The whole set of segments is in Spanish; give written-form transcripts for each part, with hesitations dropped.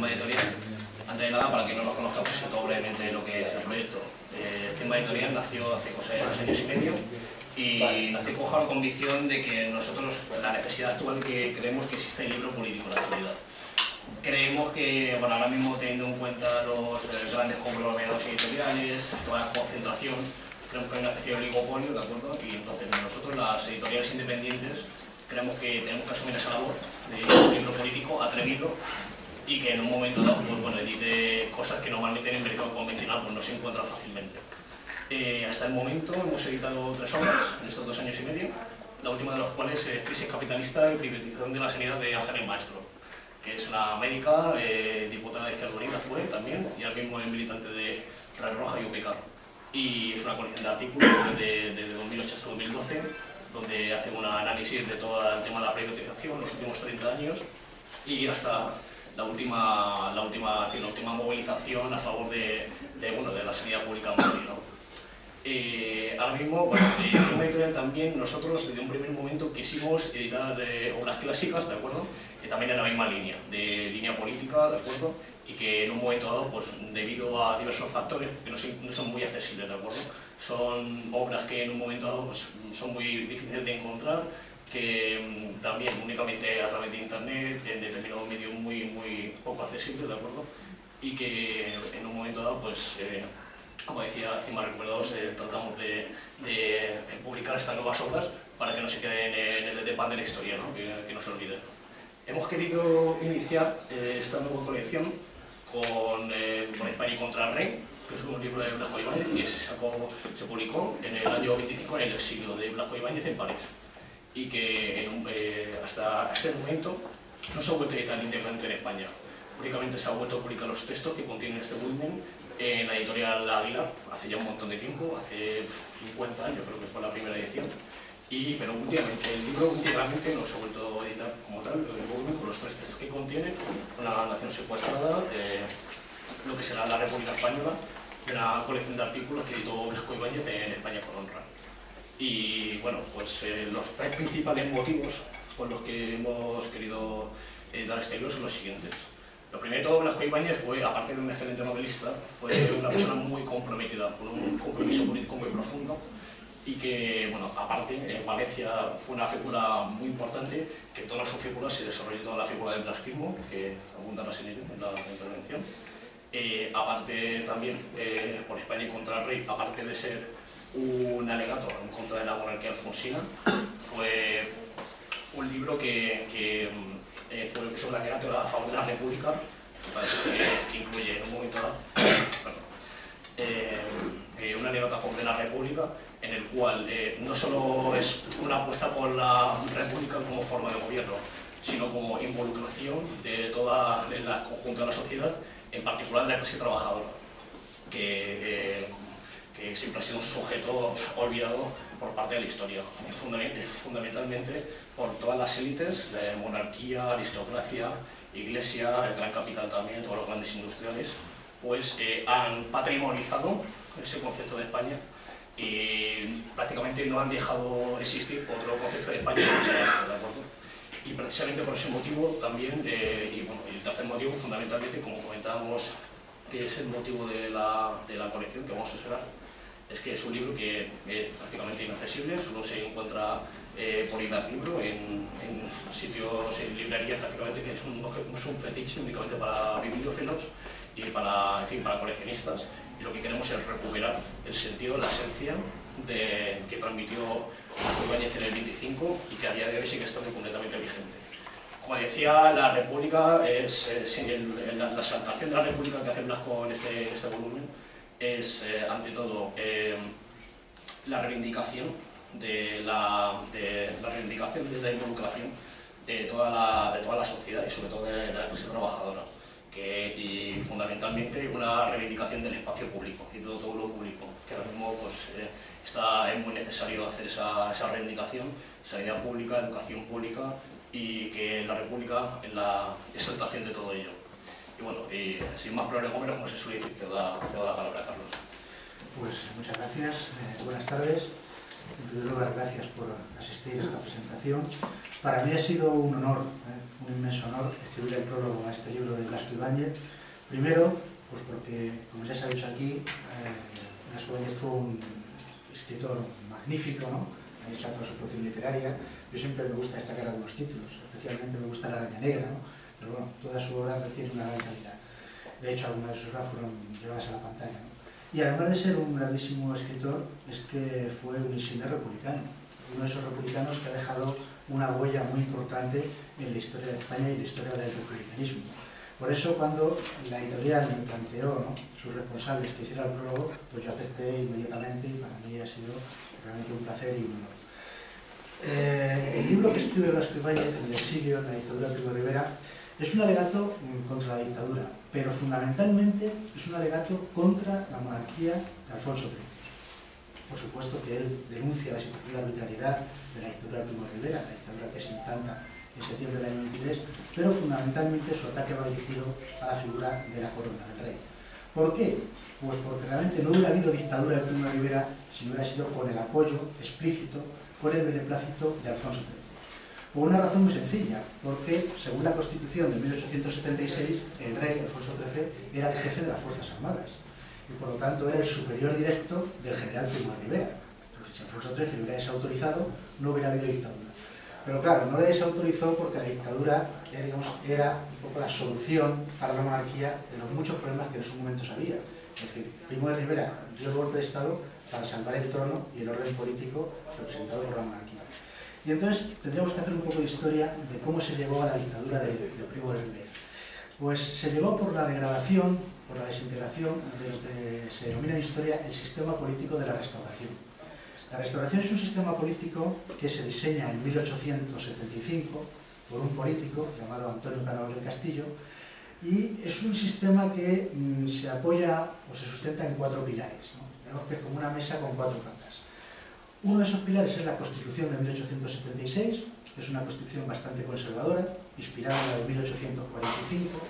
Firma Editorial. Antes de nada, para quien no lo conozca, presento brevemente lo que es el proyecto. Firma Editorial nació hace cosa de 2 años y medio y nació con la convicción de que nosotros, la necesidad actual, que creemos que existe el libro político en la actualidad. Creemos que, bueno, ahora mismo teniendo en cuenta los grandes conglomerados editoriales, toda la concentración, creemos que hay una especie de oligopolio, ¿de acuerdo? Y entonces nosotros, las editoriales independientes, creemos que tenemos que asumir esa labor de un libro político atrevido y que en un momento dado, pues, bueno, edite cosas que normalmente en el mercado convencional pues, no se encuentran fácilmente. Hasta el momento hemos editado 3 obras en estos 2 años y medio, la última de las cuales es Crisis capitalista y privatización de la sanidad de Ángeles Maestro, que es una médica, diputada de Izquierda Unida fue también, y ahora mismo es militante de Red Roja y UPK. Y es una colección de artículos desde 2008 hasta 2012, donde hace un análisis de todo el tema de la privatización, los últimos 30 años, y hasta la última movilización a favor de la sanidad pública en Madrid, ¿no? Ahora mismo, bueno, en Firma Editorial también nosotros desde un primer momento quisimos editar obras clásicas, ¿de acuerdo? También en la misma línea, de línea política, ¿de acuerdo? Y que en un momento dado, pues debido a diversos factores que no son muy accesibles, ¿de acuerdo? Son obras que en un momento dado pues, son muy difíciles de encontrar, que también únicamente a través de internet, en determinados medios muy poco accesibles, ¿de acuerdo? Y que en un momento dado, pues, como decía Cima Recuperados, tratamos de publicar estas nuevas obras para que no se queden en el depan de la historia, ¿no? Que no se olviden. Hemos querido iniciar esta nueva colección con España contra el Rey, que es un libro de Blasco Ibáñez que se publicó en el año 25 en el exilio de Blasco Ibáñez en París, y que hasta este momento no se ha vuelto a editar íntegramente en España. Únicamente se ha vuelto a publicar los textos que contienen este volumen en la editorial Águila hace ya un montón de tiempo, hace 50 años creo que fue la primera edición. Pero últimamente, el libro últimamente no se ha vuelto a editar como tal, el volumen con los 3 textos que contiene, una nación secuestrada, lo que será la República Española, una colección de artículos que editó Blasco Ibáñez en España con honra. Y bueno, pues los 3 principales motivos por los que hemos querido dar este libro son los siguientes. Lo primero de todo, Blasco Ibáñez fue, aparte de un excelente novelista, fue una persona muy comprometida, con un compromiso político muy profundo, y que, bueno, aparte, en Valencia fue una figura muy importante, que en toda su figura se desarrolló toda la figura del blasquismo, que abundarás en ello en la intervención. Aparte también, por España contra el Rey, aparte de ser un alegato en contra de la monarquía alfonsina, fue un libro que fue un alegato a favor de la República, que incluye en un momento dado, un alegato a favor de la República, en el cual no solo es una apuesta por la República como forma de gobierno, sino como involucración de toda la conjunto de la sociedad, en particular de la clase trabajadora, que siempre ha sido un sujeto olvidado por parte de la historia, fundamentalmente por todas las élites, la monarquía, aristocracia, iglesia, el gran capital también, todos los grandes industriales, pues han patrimonializado ese concepto de España y prácticamente no han dejado existir otro concepto de España que no sea este, ¿de acuerdo? Y precisamente por ese motivo también, y el tercer motivo fundamentalmente, como comentábamos, que es el motivo de la colección que vamos a esperar, es que es un libro que es prácticamente inaccesible, solo se encuentra por libro en sitios, en librerías prácticamente, que es un fetiche únicamente para bibliófilos y para, en fin, para coleccionistas. Y lo que queremos es recuperar el sentido, la esencia que transmitió Blasco Ibáñez en el 25 y que a día de hoy sigue estando completamente vigente. Como decía, la República la exaltación de la República que hace Blasco en este volumen es, ante todo, la reivindicación de la involucración de toda la sociedad y sobre todo de la clase trabajadora. Y fundamentalmente una reivindicación del espacio público y de todo lo público, que ahora mismo pues, es muy necesario hacer esa reivindicación, sanidad pública, educación pública y que la República en la exaltación de todo ello. Y bueno, sin más prolegómenos, como se suele decir, te doy la palabra, Carlos. Pues muchas gracias, buenas tardes. En primer lugar, gracias por asistir a esta presentación. Para mí ha sido un honor, un inmenso honor, escribir el prólogo a este libro de Blasco Ibáñez. Primero, pues porque, como ya se ha dicho aquí, Blasco Ibáñez fue un escritor magnífico, ¿no? Ha hecho toda su producción literaria. Yo siempre me gusta destacar algunos títulos, especialmente me gusta La araña negra, ¿no? Pero bueno, toda su obra tiene una gran calidad. De hecho, algunas de sus obras fueron llevadas a la pantalla, ¿no? Y además de ser un grandísimo escritor, es que fue un insigne republicano, uno de esos republicanos que ha dejado una huella muy importante en la historia de España y en la historia del republicanismo. Por eso, cuando la editorial me planteó, ¿no?, sus responsables que hiciera el prólogo, pues yo acepté inmediatamente y para mí ha sido realmente un placer y un honor. El libro que escribe Blasco Ibáñez, En el exilio, en la dictadura de Primo de Rivera, es un alegato contra la dictadura, pero fundamentalmente es un alegato contra la monarquía de Alfonso XIII. Por supuesto que él denuncia la situación de arbitrariedad de la dictadura de Primo de Rivera, la dictadura que se implanta en septiembre del año 23, pero fundamentalmente su ataque va dirigido a la figura de la corona, del rey. ¿Por qué? Pues porque realmente no hubiera habido dictadura de Primo de Rivera si no hubiera sido con el apoyo explícito, con el beneplácito de Alfonso XIII. Por una razón muy sencilla, porque según la Constitución de 1876, el rey Alfonso XIII era el jefe de las Fuerzas Armadas y por lo tanto era el superior directo del general Primo de Rivera. Entonces, si Alfonso XIII lo hubiera desautorizado, no hubiera habido dictadura. Pero claro, no le desautorizó porque la dictadura era un poco la solución para la monarquía de los muchos problemas que en esos momentos había. Es decir, Primo de Rivera dio el golpe de Estado para salvar el trono y el orden político representado por la monarquía. Y entonces tendríamos que hacer un poco de historia de cómo se llegó a la dictadura de Primo de Rivera. Pues se llegó por la degradación, por la desintegración de lo que se denomina en historia el sistema político de la Restauración. La Restauración es un sistema político que se diseña en 1875 por un político llamado Antonio Canoval del Castillo y es un sistema que se apoya o se sustenta en 4 pilares, ¿no? Tenemos que es como una mesa con 4 patas. Uno de esos pilares es la Constitución de 1876, que es una constitución bastante conservadora, inspirada en la de 1845.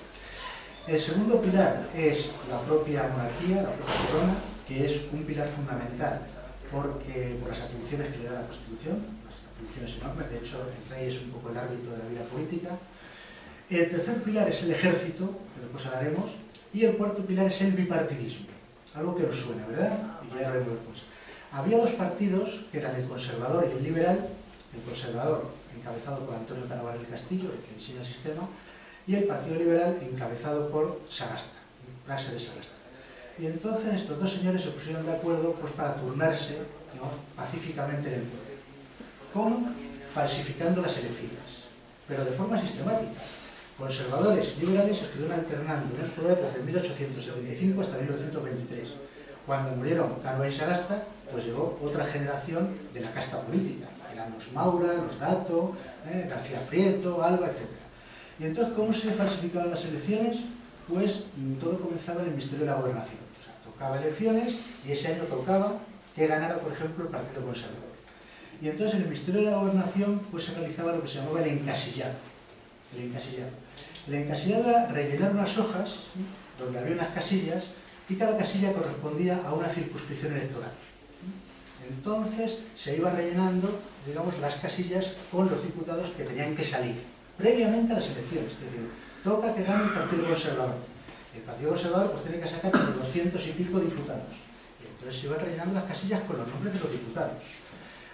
El segundo pilar es la propia monarquía, la propia corona, que es un pilar fundamental porque, por las atribuciones que le da la Constitución, las atribuciones enormes, de hecho el rey es un poco el árbitro de la vida política. El tercer pilar es el ejército, que después hablaremos, y el cuarto pilar es el bipartidismo, algo que os suena, ¿verdad? Y que ya lo veremos después. Había 2 partidos, que eran el conservador y el liberal, el conservador encabezado por Antonio Canoval del Castillo, el que diseña el sistema, y el partido liberal encabezado por Sagasta, Praxe de Sagasta. Y entonces estos 2 señores se pusieron de acuerdo pues, para turnarse, digamos, pacíficamente en el poder. ¿Cómo? Falsificando las elecciones, pero de forma sistemática. Conservadores y liberales estuvieron alternando en el poder desde 1875 hasta 1923. Cuando murieron Canoval y Sagasta, pues llegó otra generación de la casta política. Eran los Maura, los Dato, García Prieto, Alba, etc. Y entonces, ¿cómo se falsificaban las elecciones? Pues todo comenzaba en el Ministerio de la Gobernación. O sea, tocaba elecciones y ese año tocaba que ganara, por ejemplo, el Partido Conservador. Y entonces en el Ministerio de la Gobernación pues, se realizaba lo que se llamaba el encasillado. El encasillado. El encasillado era rellenar unas hojas donde había unas casillas y cada casilla correspondía a una circunscripción electoral. Entonces se iba rellenando, digamos, las casillas con los diputados que tenían que salir previamente a las elecciones. Es decir, toca que gane el Partido Conservador. El Partido Conservador pues tiene que sacar 200 y pico diputados. Y entonces se iban rellenando las casillas con los nombres de los diputados.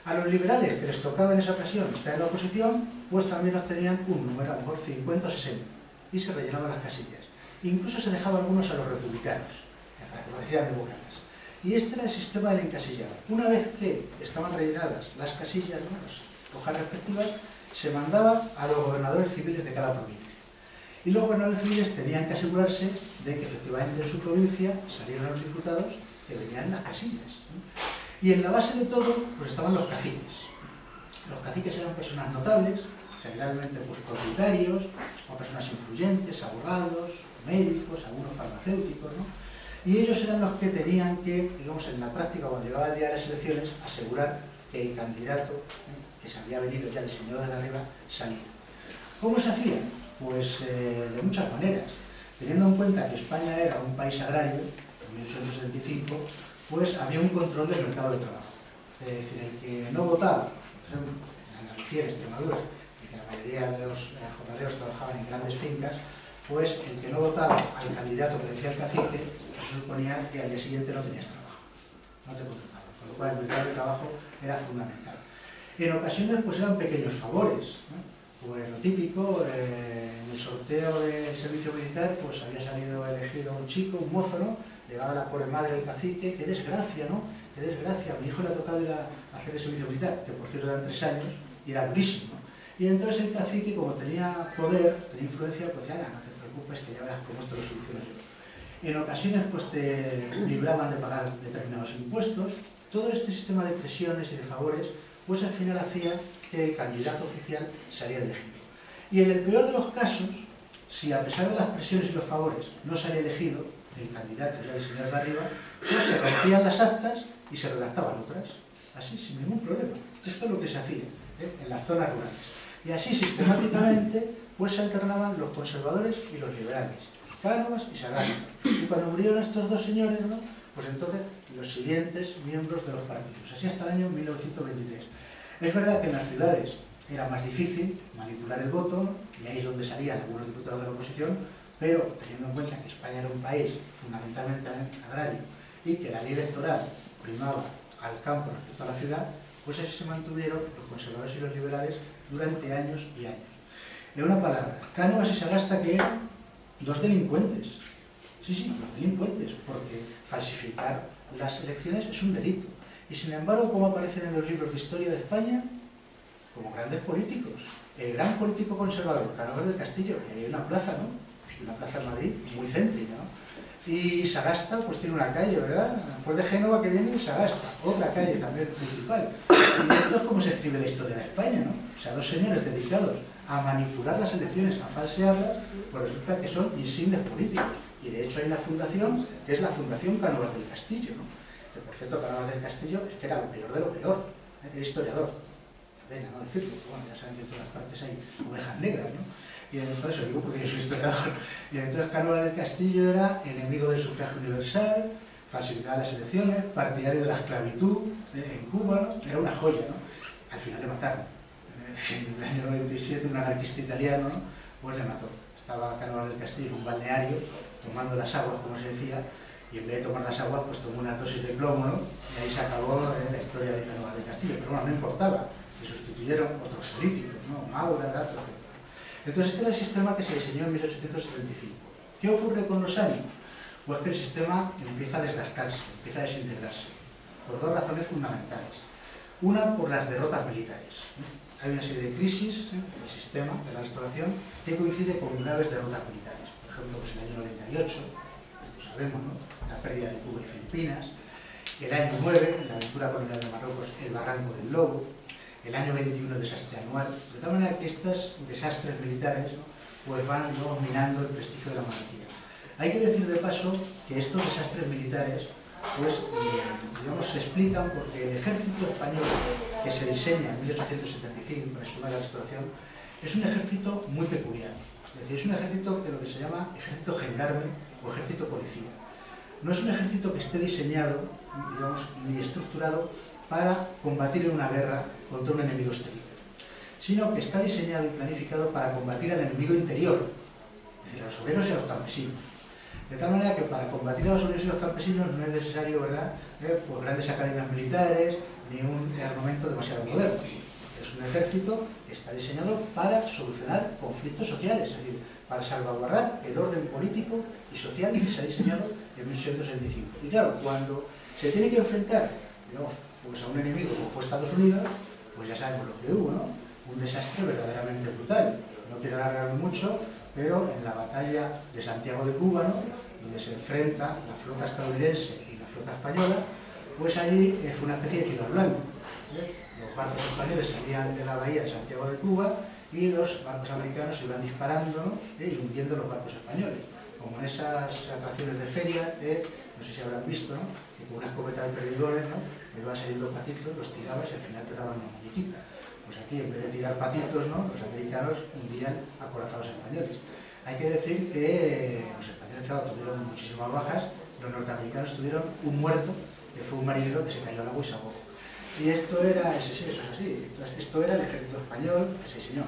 A los liberales que les tocaba en esa ocasión estar en la oposición, pues también obtenían un número, a lo mejor 50 o 60, y se rellenaban las casillas. Incluso se dejaba algunos a los republicanos, para que parecieran demócratas. Y este era el sistema del encasillado. Una vez que estaban rellenadas las casillas, las hojas respectivas, se mandaba a los gobernadores civiles de cada provincia. Y los gobernadores civiles tenían que asegurarse de que efectivamente en su provincia salieran los diputados que venían en las casillas. Y en la base de todo, pues estaban los caciques. Los caciques eran personas notables, generalmente pues propietarios, o personas influyentes, abogados, médicos, algunos farmacéuticos, ¿no? Y ellos eran los que tenían que, digamos, en la práctica, cuando llegaba el día de las elecciones, asegurar que el candidato que se había venido ya diseñado desde arriba salía. ¿Cómo se hacía? Pues de muchas maneras. Teniendo en cuenta que España era un país agrario, en 1875, pues había un control del mercado de trabajo. Es decir, el que no votaba, por ejemplo, en Andalucía, en Extremadura, y que la mayoría de los jornaleros trabajaban en grandes fincas, pues el que no votaba al candidato que decía el cacique, eso suponía que al día siguiente no tenías trabajo, no te contrataban, con lo cual el mercado de trabajo era fundamental. En ocasiones pues eran pequeños favores, ¿no? Pues lo típico, en el sorteo del servicio militar pues había salido elegido un chico, un mozo, ¿no? Llegaba la pobre madre del cacique, qué desgracia, ¿no? Qué desgracia, a mi hijo le ha tocado ir a hacer el servicio militar, que por cierto eran 3 años, y era durísimo. Y entonces el cacique, como tenía poder, tenía influencia, pues decía, no te preocupes, que ya verás cómo esto lo soluciono yo. En ocasiones pues te libraban de pagar determinados impuestos. Todo este sistema de presiones y de favores, pues al final hacía que el candidato oficial saliera elegido. Y en el peor de los casos, si a pesar de las presiones y los favores no salía elegido, el candidato ya del señor de arriba, pues se rompían las actas y se redactaban otras, así, sin ningún problema. Esto es lo que se hacía en las zonas rurales. Y así sistemáticamente pues se alternaban los conservadores y los liberales, Cánovas y Sagasta. Y cuando murieron estos dos señores, ¿no? Pues entonces los siguientes miembros de los partidos, así hasta el año 1923. Es verdad que en las ciudades era más difícil manipular el voto, ¿no? Y ahí es donde salían algunos diputados de la oposición, pero teniendo en cuenta que España era un país fundamentalmente agrario y que la ley electoral primaba al campo respecto a la ciudad, pues así se mantuvieron los conservadores y los liberales durante años y años. En una palabra, Cánovas y Sagasta, que eran dos delincuentes. Sí, dos delincuentes, porque falsificar las elecciones es un delito. Y sin embargo, como aparecen en los libros de historia de España, como grandes políticos. El gran político conservador, Cánovas del Castillo, que hay una plaza, ¿no? Una plaza en Madrid muy céntrica, ¿no? Y Sagasta, pues tiene una calle, ¿verdad? Después de Génova que viene Sagasta, otra calle también principal. Y esto es como se escribe la historia de España, ¿no? O sea, dos señores dedicados a manipular las elecciones, a falsearlas, pues resulta que son insignes políticos. Y de hecho hay una fundación, que es la Fundación Cánovas del Castillo, ¿no? Que por cierto, Cánovas del Castillo es que era lo peor de lo peor, ¿eh? Era historiador. Pena no decirlo, pero bueno, ya saben que en todas partes hay ovejas negras, ¿no? Y por eso digo, porque yo soy historiador. Y entonces Cánovas del Castillo era enemigo del sufragio universal, falsificaba las elecciones, partidario de la esclavitud en Cuba, ¿no? Era una joya, ¿no? Al final le mataron. En el año 97 un anarquista italiano, ¿no? Pues le mató. Estaba Cánovas del Castillo en un balneario, tomando las aguas, como se decía, y en vez de tomar las aguas, pues tomó una dosis de plomo, ¿no? Y ahí se acabó la historia de Cánovas del Castillo. Pero bueno, no importaba, se sustituyeron otros políticos, ¿no? Maura, Gato, etc. Entonces este era el sistema que se diseñó en 1875. ¿Qué ocurre con los años? Pues que el sistema empieza a desgastarse, empieza a desintegrarse, por dos razones fundamentales. Una, por las derrotas militares. Hay una serie de crisis del sistema de la restauración que coincide con graves derrotas militares. Por ejemplo, pues el año 98, esto sabemos, ¿no? La pérdida de Cuba y Filipinas. El año 9, la aventura colonial de Marruecos, el Barranco del Lobo. El año 21, desastre anual. De tal manera que estos desastres militares, ¿no? Pues van minando el prestigio de la monarquía. Hay que decir de paso que estos desastres militares pues, digamos, se explican porque el ejército español que se diseña en 1875 para el esquema de la restauración es un ejército muy peculiar. Es decir, es un ejército que lo que se llama ejército gendarme o ejército policía. No es un ejército que esté diseñado, digamos, ni estructurado para combatir en una guerra contra un enemigo exterior, sino que está diseñado y planificado para combatir al enemigo interior, es decir, a los obreros y a los campesinos. De tal manera que para combatir a los obreros y los campesinos no es necesario, ¿verdad?, pues grandes academias militares ni un armamento demasiado moderno. Es un ejército que está diseñado para solucionar conflictos sociales, es decir, para salvaguardar el orden político y social que se ha diseñado en 1875. Y claro, cuando se tiene que enfrentar, digamos, pues a un enemigo como fue Estados Unidos, pues ya sabemos lo que hubo, ¿no? Un desastre verdaderamente brutal. No quiero alargarme mucho, pero en la batalla de Santiago de Cuba, ¿no?, donde se enfrenta la flota estadounidense y la flota española, pues allí fue una especie de tiro al blanco. Los barcos españoles salían de la bahía de Santiago de Cuba y los barcos americanos se iban disparando, ¿no?, y hundiendo los barcos españoles. Como en esas atracciones de feria, no sé si habrán visto, ¿no?, que con una escopeta de perdigones, ¿no?, iban saliendo patitos, los tirabas y al final te daban una muñequita. Pues aquí, en vez de tirar patitos, ¿no?, los americanos hundían acorazados españoles. Hay que decir que los españoles, claro, tuvieron muchísimas bajas, los norteamericanos tuvieron un muerto, que fue un marinero que se cayó al agua y se ahogó. Y esto era, sí, eso es así, esto era el ejército español, sí señor.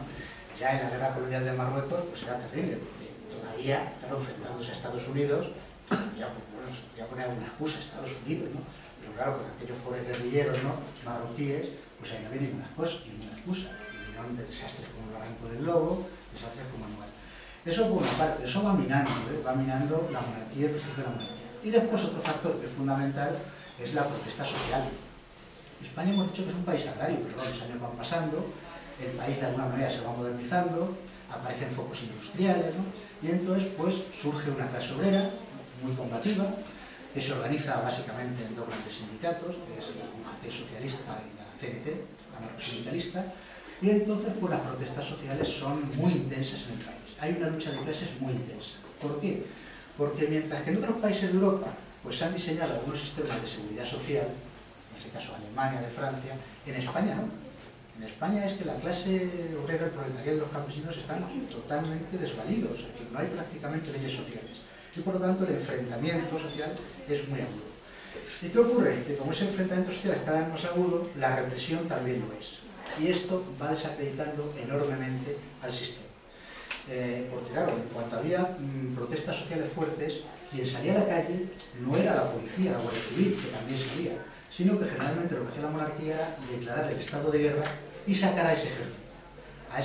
Ya en la guerra colonial de Marruecos pues era terrible, porque todavía, claro, enfrentándose a Estados Unidos, ya, bueno, se podía poner alguna excusa a Estados Unidos, ¿no? Pero claro, con aquellos pobres guerrilleros, ¿no?, marroquíes, pues ahí no había ninguna excusa. Y vinieron de desastres como el Barranco del Lobo, desastres como Anual. Eso por una parte, eso va minando la monarquía, el prestigio de la monarquía. Y después otro factor que es fundamental es la protesta social. España hemos dicho que es un país agrario, pero los años van pasando, el país de alguna manera se va modernizando, aparecen focos industriales, ¿no? Y entonces pues surge una clase obrera muy combativa, que se organiza básicamente en dos grandes sindicatos, que es la UGT socialista y la CNT, anarcosindicalista, y entonces pues las protestas sociales son muy intensas en el país. Hay una lucha de clases muy intensa. ¿Por qué? Porque mientras que en otros países de Europa pues se han diseñado algunos sistemas de seguridad social, en este caso Alemania, de Francia, en España no. En España es que la clase obrera, el proletariado y los campesinos están totalmente desvalidos, es decir, no hay prácticamente leyes sociales. Y por lo tanto el enfrentamiento social es muy agudo. ¿Y qué ocurre? Que como ese enfrentamiento social es cada vez más agudo, la represión también lo es. Y esto va desacreditando enormemente al sistema. Porque claro, en cuanto había protestas sociales fuertes, quien salía a la calle no era la policía, la Guardia Civil, que también salía, sino que generalmente lo que hacía la monarquía era declarar el estado de guerra y sacar a ese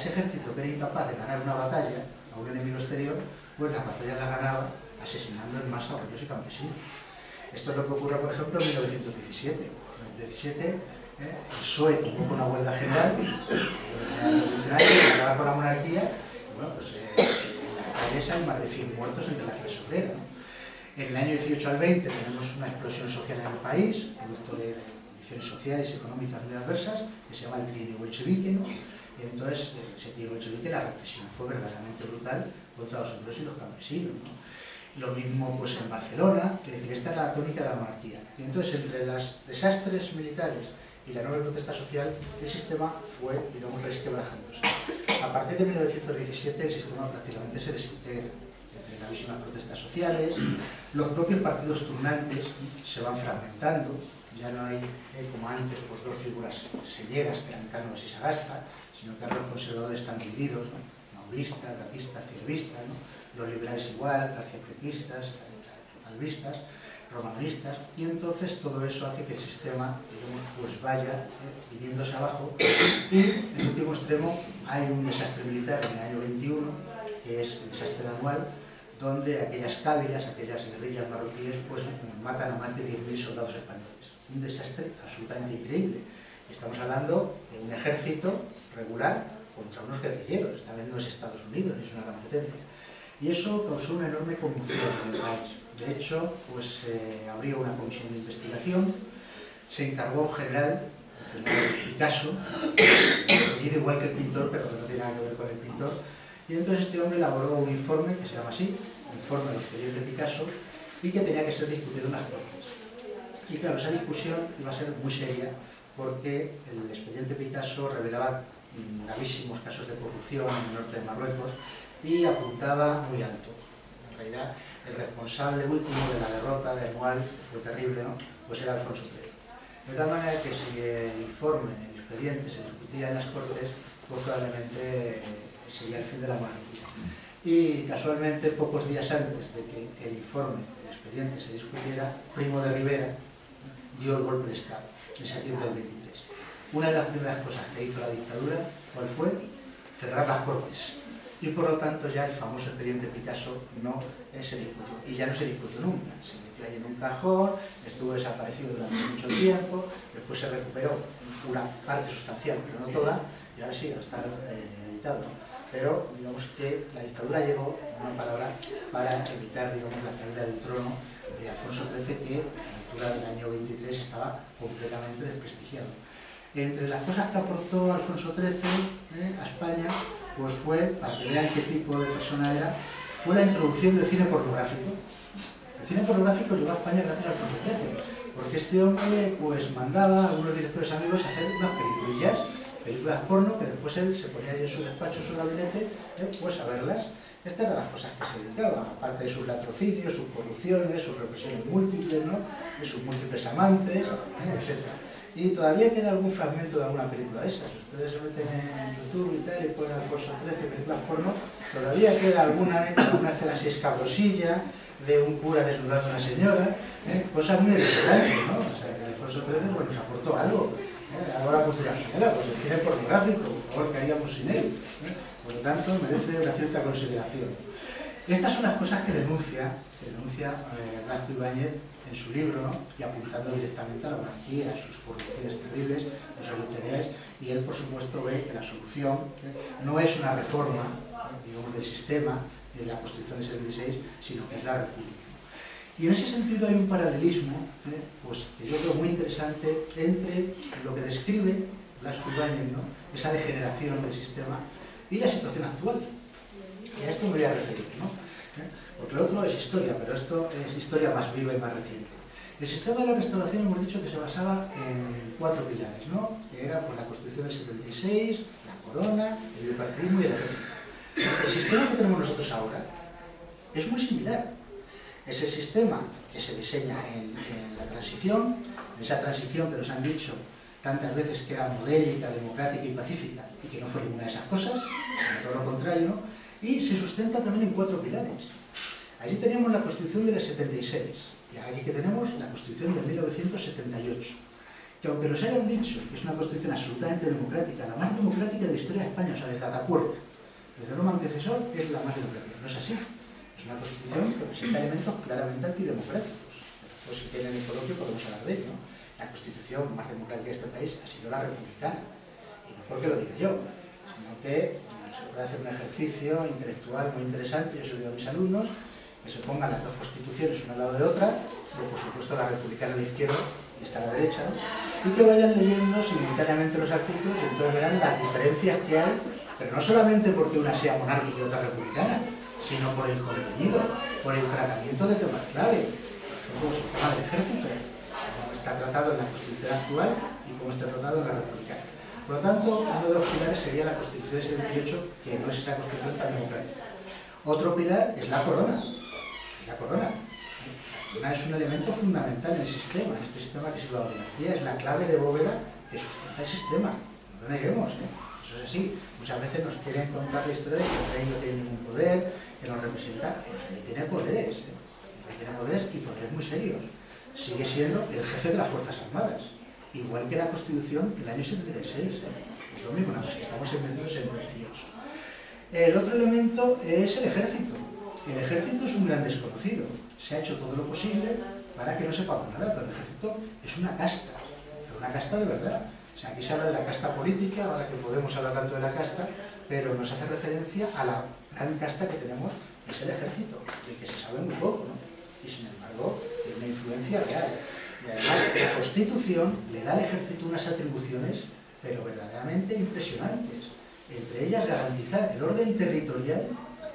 ejército que era incapaz de ganar una batalla a un enemigo exterior, pues las batallas las ganaba asesinando en masa a obreros y campesinos. Esto es lo que ocurre, por ejemplo, en 1917. En 1917 el PSOE convocó una huelga general, revolucionaria, que acababa con la monarquía. Bueno, pues en las calles hay más de 100 muertos entre la clase obrera, ¿no? En el año 18 al 20 tenemos una explosión social en el país, producto de condiciones sociales y económicas muy adversas, que se llama el trienio bolchevique, ¿no? Y entonces, ese trienio bolchevique, la represión fue verdaderamente brutal contra los obreros y los campesinos, ¿no? Lo mismo pues en Barcelona, que decir, esta era la tónica de la monarquía. Y entonces, entre los desastres militares y la nueva protesta social, el sistema fue, digamos, resquebrajándose. A partir de 1917 el sistema prácticamente se desintegra. Entre gravísimas protestas sociales, los propios partidos turnantes se van fragmentando, ya no hay, como antes, pues, dos figuras selleras, que eran Cánovas y Sagasta, sino que ahora los conservadores están divididos, ¿no? Mauristas, gatistas, ciervistas, ¿no? Los liberales igual, garciapretistas, albistas, romanistas, y entonces todo eso hace que el sistema, digamos, pues vaya viniéndose abajo, y en el último extremo hay un desastre militar en el año 21, que es el desastre de Anual, donde aquellas cávilas, aquellas guerrillas marroquíes, pues matan a más de 10.000 soldados españoles. Un desastre absolutamente increíble. Estamos hablando de un ejército regular contra unos guerrilleros, esta vez no es Estados Unidos, ni es una gran potencia. Y eso causó una enorme conmoción en el país. De hecho, pues abrió una comisión de investigación, se encargó un general, el general Picasso, apellido igual que el pintor, pero que no tiene nada que ver con el pintor, y entonces este hombre elaboró un informe, que se llama así, Informe de los expedientes de Picasso, y que tenía que ser discutido en las Cortes. Y claro, esa discusión iba a ser muy seria, porque el expediente Picasso revelaba gravísimos casos de corrupción en el norte de Marruecos, y apuntaba muy alto. En realidad, el responsable último de la derrota de Anual, que fue terrible, ¿no?, pues era Alfonso XIII. De tal manera que si el informe, el expediente, se discutía en las Cortes, pues probablemente sería el fin de la monarquía. Y casualmente, pocos días antes de que el informe, el expediente, se discutiera, Primo de Rivera dio el golpe de Estado, en septiembre del 23. Una de las primeras cosas que hizo la dictadura, ¿cuál fue? Cerrar las Cortes. Y por lo tanto ya el famoso expediente Picasso no se discutió, y ya no se discutió nunca, se metió ahí en un cajón, estuvo desaparecido durante mucho tiempo, después se recuperó una parte sustancial, pero no toda, y ahora sí, va a estar editado, ¿no? Pero digamos que la dictadura llegó, en una palabra, para evitar, digamos, la caída del trono de Alfonso XIII, que a la altura del año 23 estaba completamente desprestigiado. Entre las cosas que aportó Alfonso XIII a España, pues fue, para que vean qué tipo de persona era, fue la introducción del cine pornográfico. El cine pornográfico llegó a España gracias a Alfonso XIII, porque este hombre pues mandaba a algunos directores amigos a hacer unas películas porno, que después él se ponía ahí en su despacho, en su gabinete, pues a verlas. Estas eran las cosas que se dedicaba, aparte de sus latrocinios, sus corrupciones, sus represiones múltiples, ¿no?, de sus múltiples amantes, etc. Y todavía queda algún fragmento de alguna película de esas. Ustedes se meten en YouTube y tal y ponen Alfonso XIII, películas porno, todavía queda alguna escena así escabrosilla de un cura desnudando a una señora, cosas muy edificantes, ¿no? O sea, que Alfonso XIII pues, nos aportó algo. Ahora pues dirán, pues el cine pornográfico, por favor, ¿qué haríamos sin él? Por lo tanto, merece una cierta consideración. Estas son las cosas que denuncia Blasco Ibáñez en su libro, ¿no? Y apuntando directamente a la monarquía, a sus corrupciones terribles, a sus arbitrariedades, y él, por supuesto, ve que la solución no es una reforma, digamos, del sistema de la Constitución del 76, sino que es la República. Y en ese sentido hay un paralelismo, pues, que yo creo muy interesante entre lo que describe Blasco Ibáñez, ¿no? Esa degeneración del sistema, y la situación actual. Y a esto me voy a referir, ¿no? Porque lo otro es historia, pero esto es historia más viva y más reciente. El sistema de la restauración hemos dicho que se basaba en 4 pilares, ¿no? Que era pues, la Constitución del 76, la corona, el bipartidismo y el ejército. El sistema que tenemos nosotros ahora es muy similar. Es el sistema que se diseña en la transición, en esa transición que nos han dicho tantas veces que era modélica, democrática y pacífica, y que no fue ninguna de esas cosas, sino todo lo contrario, ¿no? Y se sustenta también en 4 pilares. Allí teníamos la Constitución del 76, y aquí que tenemos la Constitución de 1978, que aunque nos hayan dicho que es una Constitución absolutamente democrática, la más democrática de la historia de España, o sea, desde Atapuerca, desde Roma antecesor, es la más democrática. No es así. Es una Constitución que presenta elementos claramente antidemocráticos. Pues si tienen el coloquio podemos hablar de ello, ¿no? La Constitución más democrática de este país ha sido la republicana. Y no porque lo diga yo, sino que se puede hacer un ejercicio intelectual muy interesante, yo se lo digo a mis alumnos, que se pongan las 2 constituciones una al lado de otra, y por supuesto la republicana a la izquierda y esta a la derecha, ¿no? Y que vayan leyendo simultáneamente los artículos y entonces verán las diferencias que hay, pero no solamente porque una sea monárquica y otra republicana, sino por el contenido, por el tratamiento de temas clave, por ejemplo, el tema del ejército, como está tratado en la Constitución actual y como está tratado en la republicana. Por lo tanto, uno de los pilares sería la Constitución del 78, que no es esa Constitución tan democrática. Otro pilar es la corona. La corona. La corona es un elemento fundamental en el sistema, en este sistema que es la monarquía, es la clave de bóveda que sustenta el sistema. No lo neguemos, Eso es así. Muchas veces nos quieren contar la historia de que el rey no tiene ningún poder, que nos representa. El rey tiene poderes, El rey tiene poderes y poderes muy serios. Sigue siendo el jefe de las Fuerzas Armadas, igual que la Constitución del año 76. Es lo mismo, nada más que estamos en 1978. El otro elemento es el ejército. El ejército es un gran desconocido. Se ha hecho todo lo posible para que no sepamos nada, pero el ejército es una casta, pero una casta de verdad. O sea, aquí se habla de la casta política, ahora que podemos hablar tanto de la casta, pero nos hace referencia a la gran casta que tenemos, que es el ejército, del que se sabe muy poco, ¿no? Y sin embargo, tiene una influencia real. Y además, la Constitución le da al ejército unas atribuciones, pero verdaderamente impresionantes. Entre ellas, garantizar el orden territorial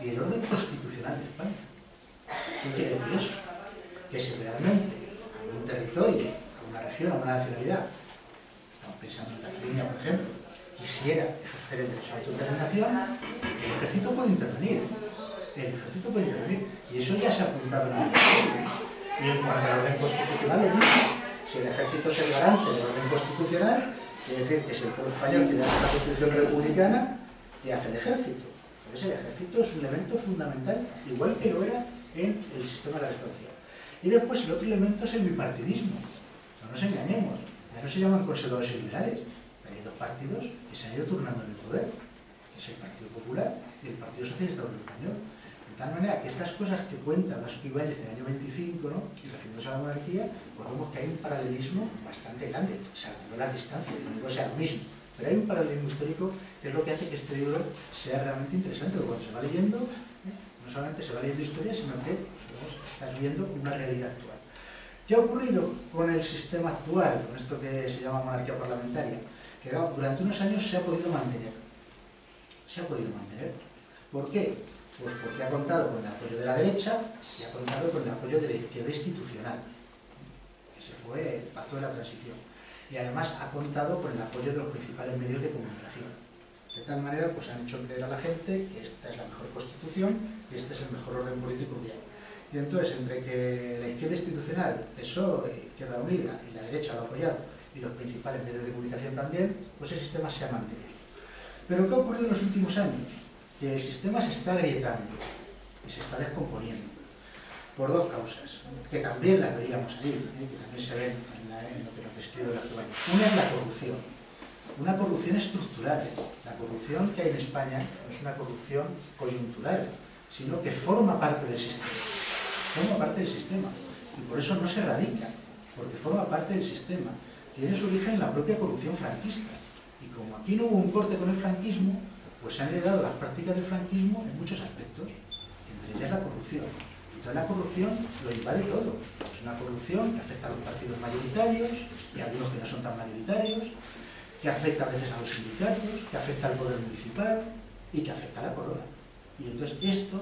y el orden constitucional de España. ¿Qué quiere decir eso? Que si realmente algún territorio, alguna región, alguna nacionalidad, estamos pensando en Cataluña, por ejemplo, quisiera ejercer el derecho a la autodeterminación, el ejército puede intervenir. El ejército puede intervenir. Y eso ya se ha apuntado en la Constitución. Y en cuanto al orden constitucional, lo mismo. Si el ejército es el garante del orden constitucional, quiere decir que si el pueblo español quiere hacer la Constitución republicana, ¿qué hace el ejército? Entonces el ejército es un elemento fundamental, igual que lo era en el sistema de la restauración. Y después el otro elemento es el bipartidismo. No nos engañemos, ya no se llaman conservadores y liberales, pero hay 2 partidos que se han ido turnando en el poder, que es el Partido Popular y el Partido Socialista Obrero Español. De tal manera que estas cosas que cuenta Blasco Ibáñez en el año 25, ¿no? Y refiriéndose a la monarquía, pues vemos que hay un paralelismo bastante grande, salvando las distancias, no digo que sea lo mismo, pero hay un paralelismo histórico que es lo que hace que este libro sea realmente interesante, porque cuando se va leyendo, no solamente se va leyendo historia, sino que estás viendo una realidad actual. ¿Qué ha ocurrido con el sistema actual, con esto que se llama monarquía parlamentaria? Que durante unos años se ha podido mantener. Se ha podido mantener. ¿Por qué? Pues porque ha contado con el apoyo de la derecha y ha contado con el apoyo de la izquierda institucional. Ese fue el pacto de la transición. Y además ha contado con el apoyo de los principales medios de comunicación. De tal manera, pues han hecho creer a la gente que esta es la mejor constitución y este es el mejor orden político que hay. Y entonces, entre que la izquierda institucional, PSOE, Izquierda Unida y la derecha lo ha apoyado, y los principales medios de comunicación también, pues el sistema se ha mantenido. Pero ¿qué ha ocurrido en los últimos años? Que el sistema se está agrietando y se está descomponiendo por dos causas, que también las veíamos ahí, que también se ven en lo que nos describe la actualidad. Una es la corrupción, una corrupción estructural. La corrupción que hay en España no es una corrupción coyuntural, sino que forma parte del sistema. Forma parte del sistema. Y por eso no se erradica, porque forma parte del sistema. Tiene su origen en la propia corrupción franquista. Y como aquí no hubo un corte con el franquismo, pues se han heredado las prácticas del franquismo en muchos aspectos. Entre ellas la corrupción. Entonces la corrupción lo invade todo. Es una corrupción que afecta a los partidos mayoritarios y a algunos que no son tan mayoritarios, que afecta a veces a los sindicatos, que afecta al poder municipal y que afecta a la corona. Y entonces esto,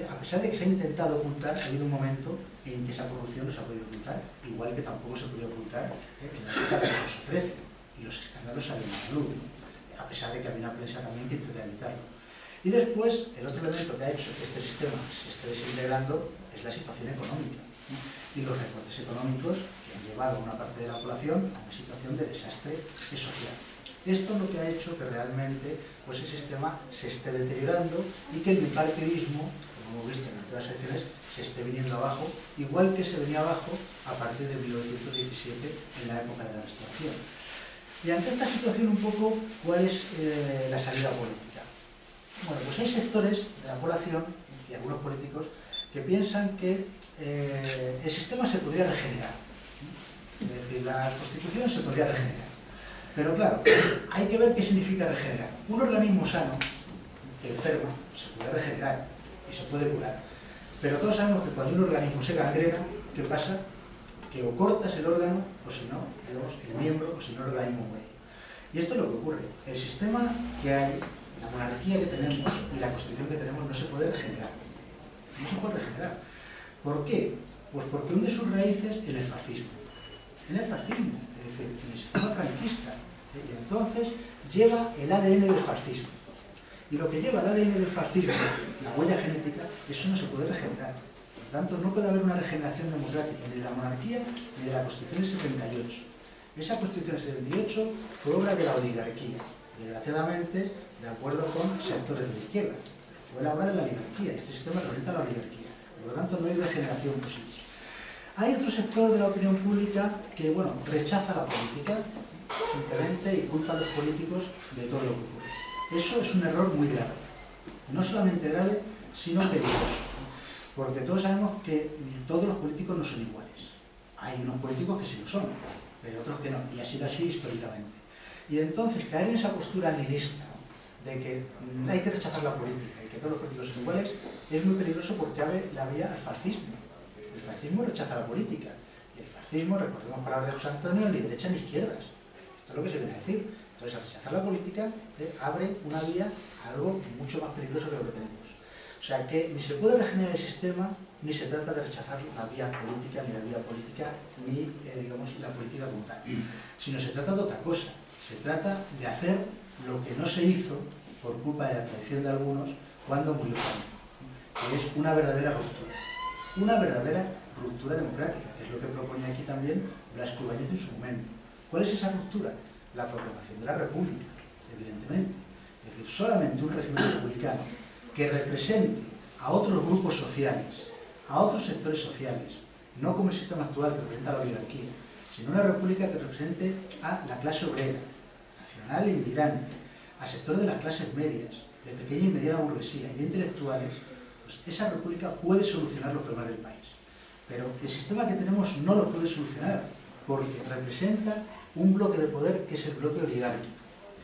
a pesar de que se ha intentado ocultar, ha habido un momento en que esa corrupción no se ha podido ocultar, igual que tampoco se podía ocultar en la época de Alfonso XIII, y los escándalos salen a la luz, a pesar de que había una prensa también que intentaba evitarlo. Y después, el otro elemento que ha hecho que este sistema se esté desintegrando es la situación económica, y los recortes económicos que han llevado a una parte de la población a una situación de desastre social. Esto es lo que ha hecho que realmente pues, el sistema se esté deteriorando y que el bipartidismo, como hemos visto en otras elecciones, se esté viniendo abajo, igual que se venía abajo a partir de 1917 en la época de la Restauración. Y ante esta situación un poco, ¿cuál es la salida política? Bueno, pues hay sectores de la población y algunos políticos que piensan que el sistema se podría regenerar. Es decir, la Constitución se podría regenerar. Pero claro, hay que ver qué significa regenerar. Un organismo sano, que enferma, se puede regenerar y se puede curar. Pero todos sabemos que cuando un organismo se gangrena, ¿qué pasa? Que o cortas el órgano, o si no, digamos, el miembro, o si no, el organismo muere. Y esto es lo que ocurre. El sistema que hay, la monarquía que tenemos y la Constitución que tenemos no se puede regenerar. No se puede regenerar. ¿Por qué? Pues porque hunde sus raíces en el fascismo. En el fascismo, es decir, en el sistema franquista. Y entonces lleva el ADN del fascismo. Y lo que lleva el ADN del fascismo, la huella genética, eso no se puede regenerar. Por lo tanto, no puede haber una regeneración democrática ni de la monarquía ni de la Constitución del 78. Esa Constitución del 78 fue obra de la oligarquía, desgraciadamente, de acuerdo con sectores de la izquierda. Fue la obra de la oligarquía. Este sistema representa la oligarquía. Por lo tanto, no hay regeneración posible. Hay otro sector de la opinión pública que, bueno, rechaza la política, simplemente, y culpa a los políticos de todo lo que ocurre. Eso es un error muy grave. No solamente grave, sino peligroso. Porque todos sabemos que todos los políticos no son iguales. Hay unos políticos que sí lo son, pero otros que no. Y ha sido así históricamente. Y entonces, caer en esa postura nihilista de que hay que rechazar la política y que todos los políticos son iguales, es muy peligroso porque abre la vía al fascismo. El fascismo rechaza la política. Y el fascismo, recordemos palabras de José Antonio, ni derecha ni izquierdas. Esto es lo que se viene a decir. Entonces, al rechazar la política, abre una vía a algo mucho más peligroso que lo que tenemos. O sea, que ni se puede regenerar el sistema, ni se trata de rechazar la vía política, ni la vía política, ni, digamos, la política como tal. Sino se trata de otra cosa. Se trata de hacer lo que no se hizo por culpa de la traición de algunos cuando murió Franco, que es una verdadera ruptura. Una verdadera ruptura democrática, que es lo que proponía aquí también Blas Ibáñez en su momento. ¿Cuál es esa ruptura? La proclamación de la República, evidentemente. Es decir, solamente un régimen republicano que represente a otros grupos sociales, a otros sectores sociales, no como el sistema actual que representa la oligarquía, sino una república que represente a la clase obrera, nacional e inmigrante, a sectores de las clases medias, de pequeña y mediana burguesía y de intelectuales, pues esa república puede solucionar los problemas del país. Pero el sistema que tenemos no lo puede solucionar, porque representa un bloque de poder que es el bloque oligárquico.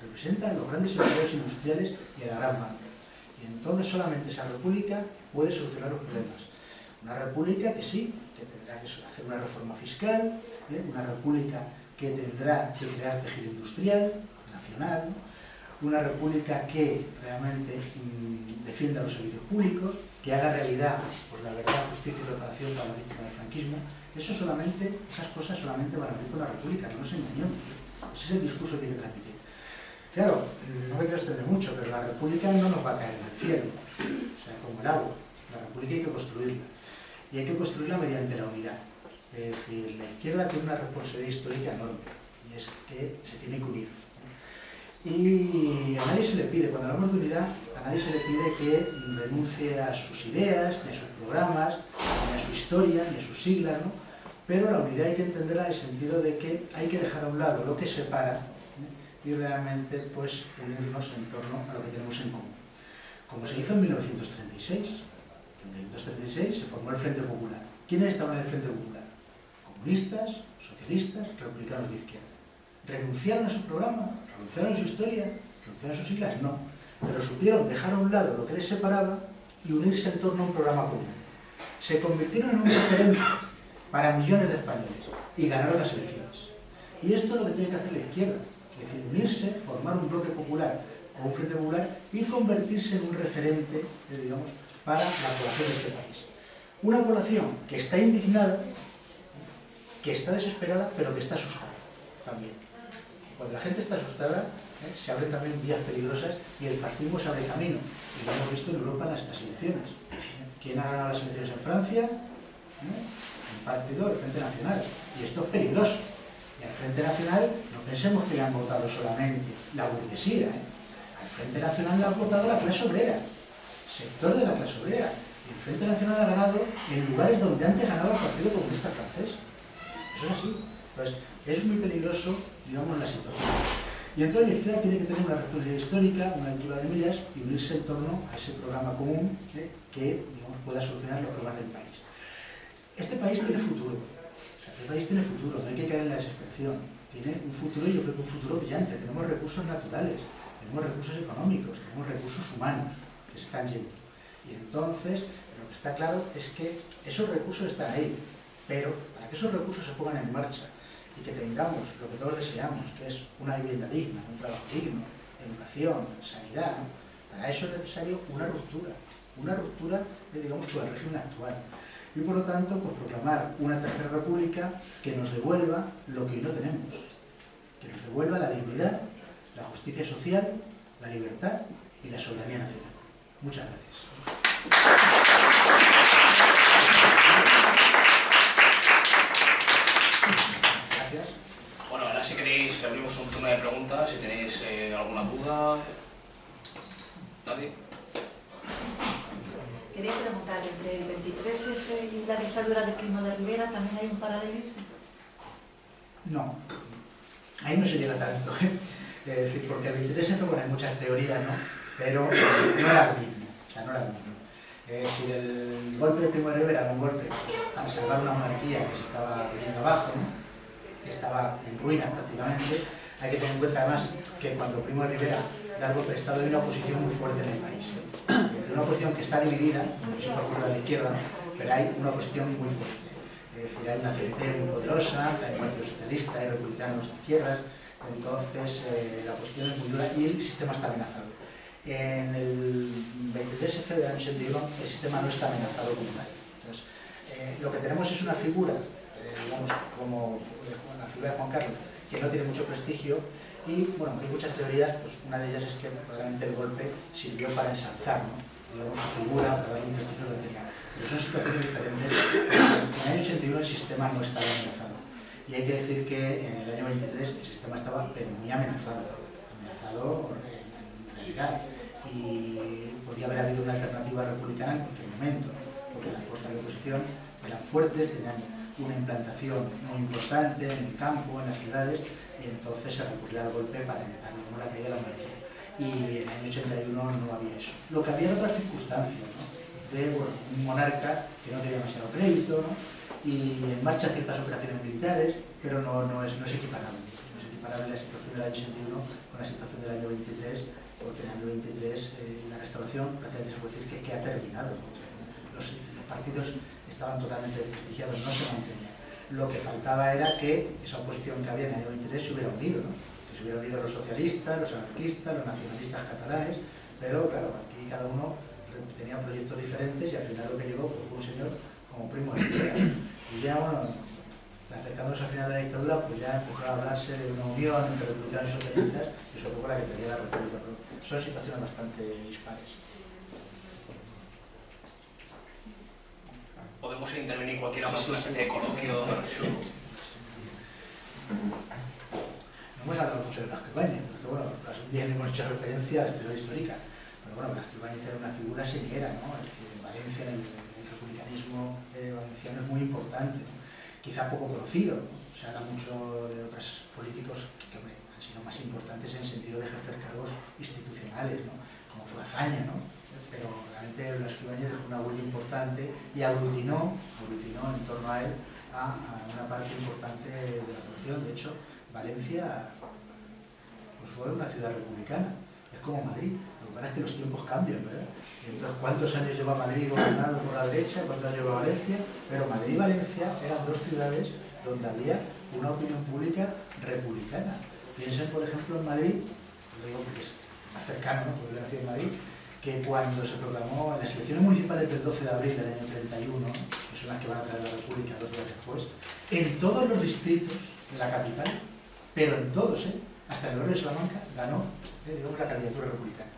Representa a los grandes empresarios industriales y a la gran banca. Y entonces solamente esa república puede solucionar los problemas. Una república que sí, que tendrá que hacer una reforma fiscal, una república que tendrá que crear tejido industrial, nacional, una república que realmente defienda los servicios públicos, que haga realidad pues, la verdad, justicia y reparación para la víctima del franquismo. Eso solamente, esas cosas solamente van a venir con la república, no nos engañemos. Ese es el discurso que hay que transmitir. Claro, no me quiero extender mucho, pero la república no nos va a caer del cielo, o sea, como el agua. La república hay que construirla. Y hay que construirla mediante la unidad. Es decir, la izquierda tiene una responsabilidad histórica enorme. Y y es que se tiene que unir. Y a nadie se le pide, cuando hablamos de unidad, a nadie se le pide que renuncie a sus ideas, ni a sus programas, ni a su historia, ni a sus siglas, ¿no? Pero la unidad hay que entenderla en el sentido de que hay que dejar a un lado lo que separa, y realmente pues unirnos en torno a lo que tenemos en común. Como se hizo en 1936. En 1936 se formó el Frente Popular. ¿Quiénes estaban en el Frente Popular? Comunistas, socialistas, republicanos de izquierda. ¿Renunciaron a su programa? ¿Renunciaron a su historia? ¿Renunciaron a sus siglas? No. Pero supieron dejar a un lado lo que les separaba y unirse en torno a un programa común. Se convirtieron en un referente para millones de españoles y ganaron las elecciones. Y esto es lo que tiene que hacer la izquierda. Es decir, unirse, formar un bloque popular o un frente popular y convertirse en un referente, digamos, para la población de este país. Una población que está indignada, que está desesperada, pero que está asustada también. Cuando la gente está asustada, se abren también vías peligrosas y el fascismo se abre camino. Y lo hemos visto en Europa en estas elecciones. ¿Quién ha ganado las elecciones en Francia? Un partido, el Frente Nacional. Y esto es peligroso. Y al Frente Nacional no pensemos que le han votado solamente la burguesía. Al Frente Nacional le ha votado la clase obrera, sector de la clase obrera. Y el Frente Nacional ha ganado en lugares donde antes ganaba el Partido Comunista Francés. Eso es así. Entonces, es muy peligroso, digamos, la situación. Y entonces la izquierda tiene que tener una responsabilidad histórica, una lectura de medidas y unirse en torno a ese programa común que, digamos, pueda solucionar los problemas del país. Este país tiene futuro. El país tiene futuro, no hay que caer en la desesperación. Tiene un futuro, y yo creo que un futuro brillante. Tenemos recursos naturales, tenemos recursos económicos, tenemos recursos humanos que se están yendo. Y entonces, lo que está claro es que esos recursos están ahí, pero para que esos recursos se pongan en marcha y que tengamos lo que todos deseamos, que es una vivienda digna, un trabajo digno, educación, sanidad, ¿no? Para eso es necesario una ruptura de, digamos, con el régimen actual. Y por lo tanto, pues proclamar una tercera república que nos devuelva lo que hoy no tenemos, que nos devuelva la dignidad, la justicia social, la libertad y la soberanía nacional. Muchas gracias. Gracias. Bueno, ahora si queréis abrimos un turno de preguntas, si tenéis alguna duda. ¿Nadie? Quería preguntar, entre el 23F y la dictadura de Primo de Rivera, ¿también hay un paralelismo? No, ahí no se llega tanto. Es decir, porque el 23F, bueno, hay muchas teorías, ¿no? Pero no era lo mismo. O sea, no era lo mismo. Es decir, el golpe de Primo de Rivera era un golpe pues, para salvar una monarquía que se estaba viniendo abajo, ¿no? Que estaba en ruinas prácticamente. Hay que tener en cuenta además que cuando Primo de Rivera da el golpe de Estado hay una oposición muy fuerte en el país. Es decir, una oposición que está dividida, no se por de la izquierda, ¿no? Pero hay una oposición muy fuerte. Es decir, hay una CNT muy poderosa, hay un partido socialista, hay republicanos de izquierda, entonces la oposición es muy dura y el sistema está amenazado. En el 23F del año 81 el sistema no está amenazado como tal. Entonces, lo que tenemos es una figura, digamos, como la figura de Juan Carlos, que no tiene mucho prestigio y, bueno, hay muchas teorías, pues una de ellas es que probablemente el golpe sirvió para ensalzar, ¿no? Digamos, su figura, para darle un prestigio que tenía. Pero son situaciones diferentes. En el año 81 el sistema no estaba amenazado. Y hay que decir que en el año 23 el sistema estaba pero muy amenazado en realidad. Y podía haber habido una alternativa republicana en cualquier momento, porque las fuerzas de oposición eran fuertes, tenían una implantación muy importante en el campo, en las ciudades, y entonces se recurría al golpe para evitar la caída de la monarquía. Y en el año 81 no había eso. Lo que había era otras circunstancias, ¿no? De bueno, un monarca que no tenía demasiado crédito, ¿no? Y en marcha ciertas operaciones militares, pero no es equiparable. No es equiparable la situación del año 81 con la situación del año 23, porque en el año 23 la restauración prácticamente se puede decir que ha terminado. Los partidos estaban totalmente desprestigiados, no se mantenían. Lo que faltaba era que esa oposición que había en el año 23 se hubiera unido, ¿no? Que se hubiera unido los socialistas, los anarquistas, los nacionalistas catalanes, pero claro, aquí cada uno tenía proyectos diferentes y al final lo que llegó pues, fue un señor como Primo de Rivera. Y ya, bueno, acercándose al final de la dictadura, pues ya empezó a hablarse de una unión entre republicanos y socialistas, y eso fue la que traía la república. Pero son situaciones bastante dispares. Podemos intervenir cualquiera más, una especie de coloquio. hemos hablado mucho de Blasco Ibáñez, porque bueno, bien hemos hecho referencia a la ciudad histórica, pero bueno, Blasco Ibáñez era una figura señera, ¿no? Es decir, en Valencia el republicanismo valenciano es muy importante, ¿no? Quizá poco conocido, ¿no? Se habla mucho de otros políticos que hombre, han sido más importantes en el sentido de ejercer cargos institucionales, ¿no? Como fue Azaña, ¿no? Pero realmente Blasco Ibáñez dejó una huella importante y aglutinó en torno a él a una parte importante de la población. De hecho, Valencia pues fue una ciudad republicana, es como Madrid. Lo que pasa es que los tiempos cambian, ¿verdad? Entonces, ¿cuántos años lleva Madrid gobernado por la derecha? ¿Cuántos años lleva Valencia? Pero Madrid y Valencia eran dos ciudades donde había una opinión pública republicana. Piensen, por ejemplo, en Madrid, lo digo porque es más cercano, ¿no? Porque yo nací en Madrid, que cuando se proclamó en las elecciones municipales del 12 de abril del año 31, que son las que van a traer la República 2 días después, en todos los distritos de la capital, pero en todos, hasta el barrio de Salamanca, ganó digamos, la candidatura republicana,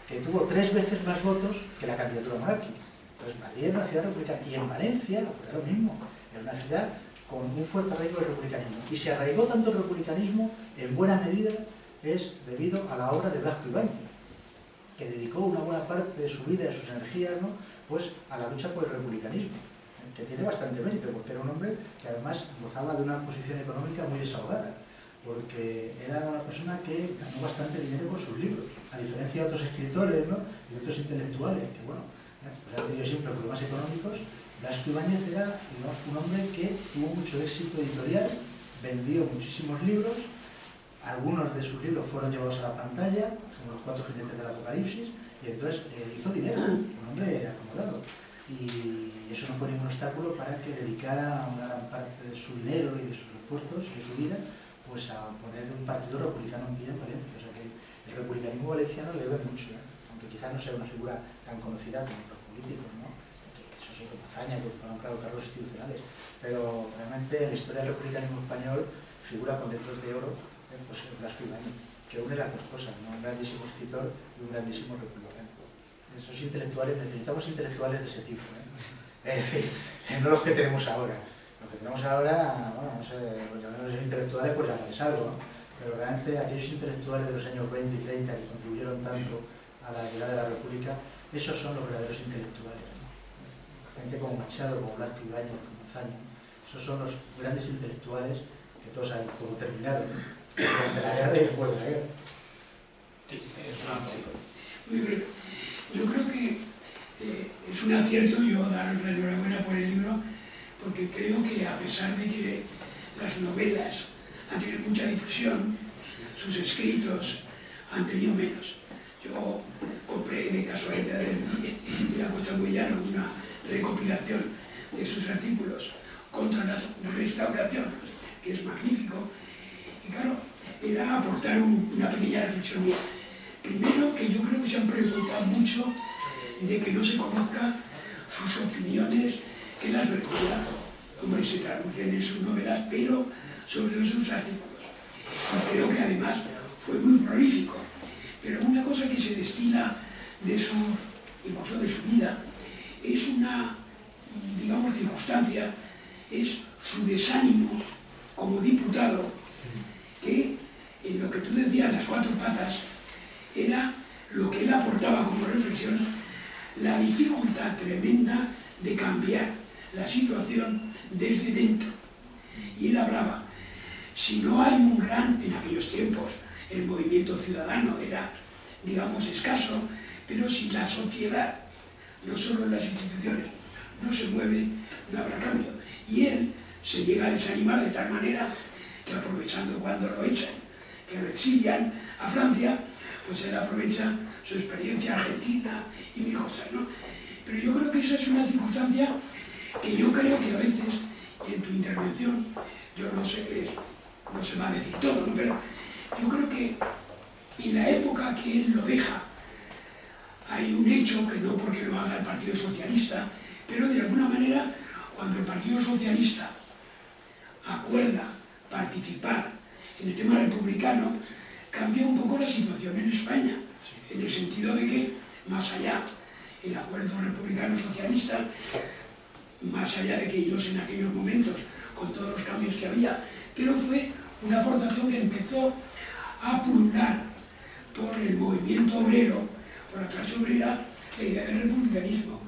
que tuvo 3 veces más votos que la candidatura monárquica. Entonces Madrid es una ciudad republicana, y en Valencia era lo mismo, era una ciudad con un fuerte arraigo del republicanismo, y se arraigó tanto el republicanismo, en buena medida, es debido a la obra de Blasco Ibáñez, que dedicó una buena parte de su vida y de sus energías, ¿no? Pues a la lucha por el republicanismo, que tiene bastante mérito, porque era un hombre que además gozaba de una posición económica muy desahogada, porque era una persona que ganó bastante dinero con sus libros, a diferencia de otros escritores, ¿no? Y de otros intelectuales, que bueno, pues han tenido siempre problemas económicos. Blasco Ibáñez era, digamos, un hombre que tuvo mucho éxito editorial, vendió muchísimos libros. Algunos de sus libros fueron llevados a la pantalla, como Los 4 jinetes del Apocalipsis, y entonces hizo dinero, un hombre acomodado. Y eso no fue ningún obstáculo para que dedicara una gran parte de su dinero y de sus esfuerzos y de su vida pues a poner un partido republicano en pie en Valencia. O sea que el republicanismo valenciano le debe mucho, aunque quizás no sea una figura tan conocida como los políticos, ¿no? Que eso sí, como Azaña, porque han nombrado cargos institucionales. Pero realmente en la historia del republicanismo español figura con letras de oro pues Blasco Ibáñez, que une las dos cosas, ¿no? Un grandísimo escritor y un grandísimo republicano. Esos intelectuales, necesitamos intelectuales de ese tipo, es decir, no los que tenemos ahora. Los que tenemos ahora, bueno, no sé, los llamarlos intelectuales, pues llamarles algo, ¿no? Pero realmente aquellos intelectuales de los años 20 y 30 que contribuyeron tanto a la llegada de la República, esos son los verdaderos intelectuales, ¿no? Gente como Machado, como Blasco Ibáñez, como Azaña, esos son los grandes intelectuales que todos saben cómo terminaron, ¿no? Durante la guerra y después de la guerra. Sí, es una cosa. Muy breve. Yo creo que es un acierto yo daros la enhorabuena por el libro, porque creo que a pesar de que las novelas han tenido mucha difusión, sus escritos han tenido menos. Yo compré de casualidad de la Costa Moyano una recopilación de sus artículos contra la restauración, que es magnífico. Y claro, era aportar una pequeña reflexión mía. Primero, que yo creo que se han preocupado mucho de que no se conozcan sus opiniones, que las vertía, hombre, se traducen en sus novelas, pero sobre sus artículos. Y creo que además fue muy prolífico. Pero una cosa que se destila de su, incluso de su vida, es una, digamos, circunstancia, es su desánimo como diputado, que en lo que tú decías, las 4 patas, era lo que él aportaba como reflexión, la dificultad tremenda de cambiar la situación desde dentro. Y él hablaba, si no hay un gran, en aquellos tiempos, el movimiento ciudadano era, digamos, escaso, pero si la sociedad, no solo las instituciones, no se mueve, no habrá cambio. Y él se llega a desanimar de tal manera que, aprovechando cuando lo echan, que lo exilian a Francia, pues él aprovecha su experiencia argentina y mil cosas, ¿no? Pero yo creo que esa es una circunstancia que yo creo que a veces, y en tu intervención, yo no sé, no se va a decir todo, ¿no? Pero yo creo que en la época que él lo deja, hay un hecho que no porque lo haga el Partido Socialista, pero de alguna manera, cuando el Partido Socialista acuerda participar en el tema republicano, cambia un poco la situación en España, en el sentido de que, más allá del acuerdo republicano-socialista, más allá de que ellos en aquellos momentos, con todos los cambios que había, pero fue una aportación que empezó a pulular por el movimiento obrero, por la clase obrera, la idea del republicanismo,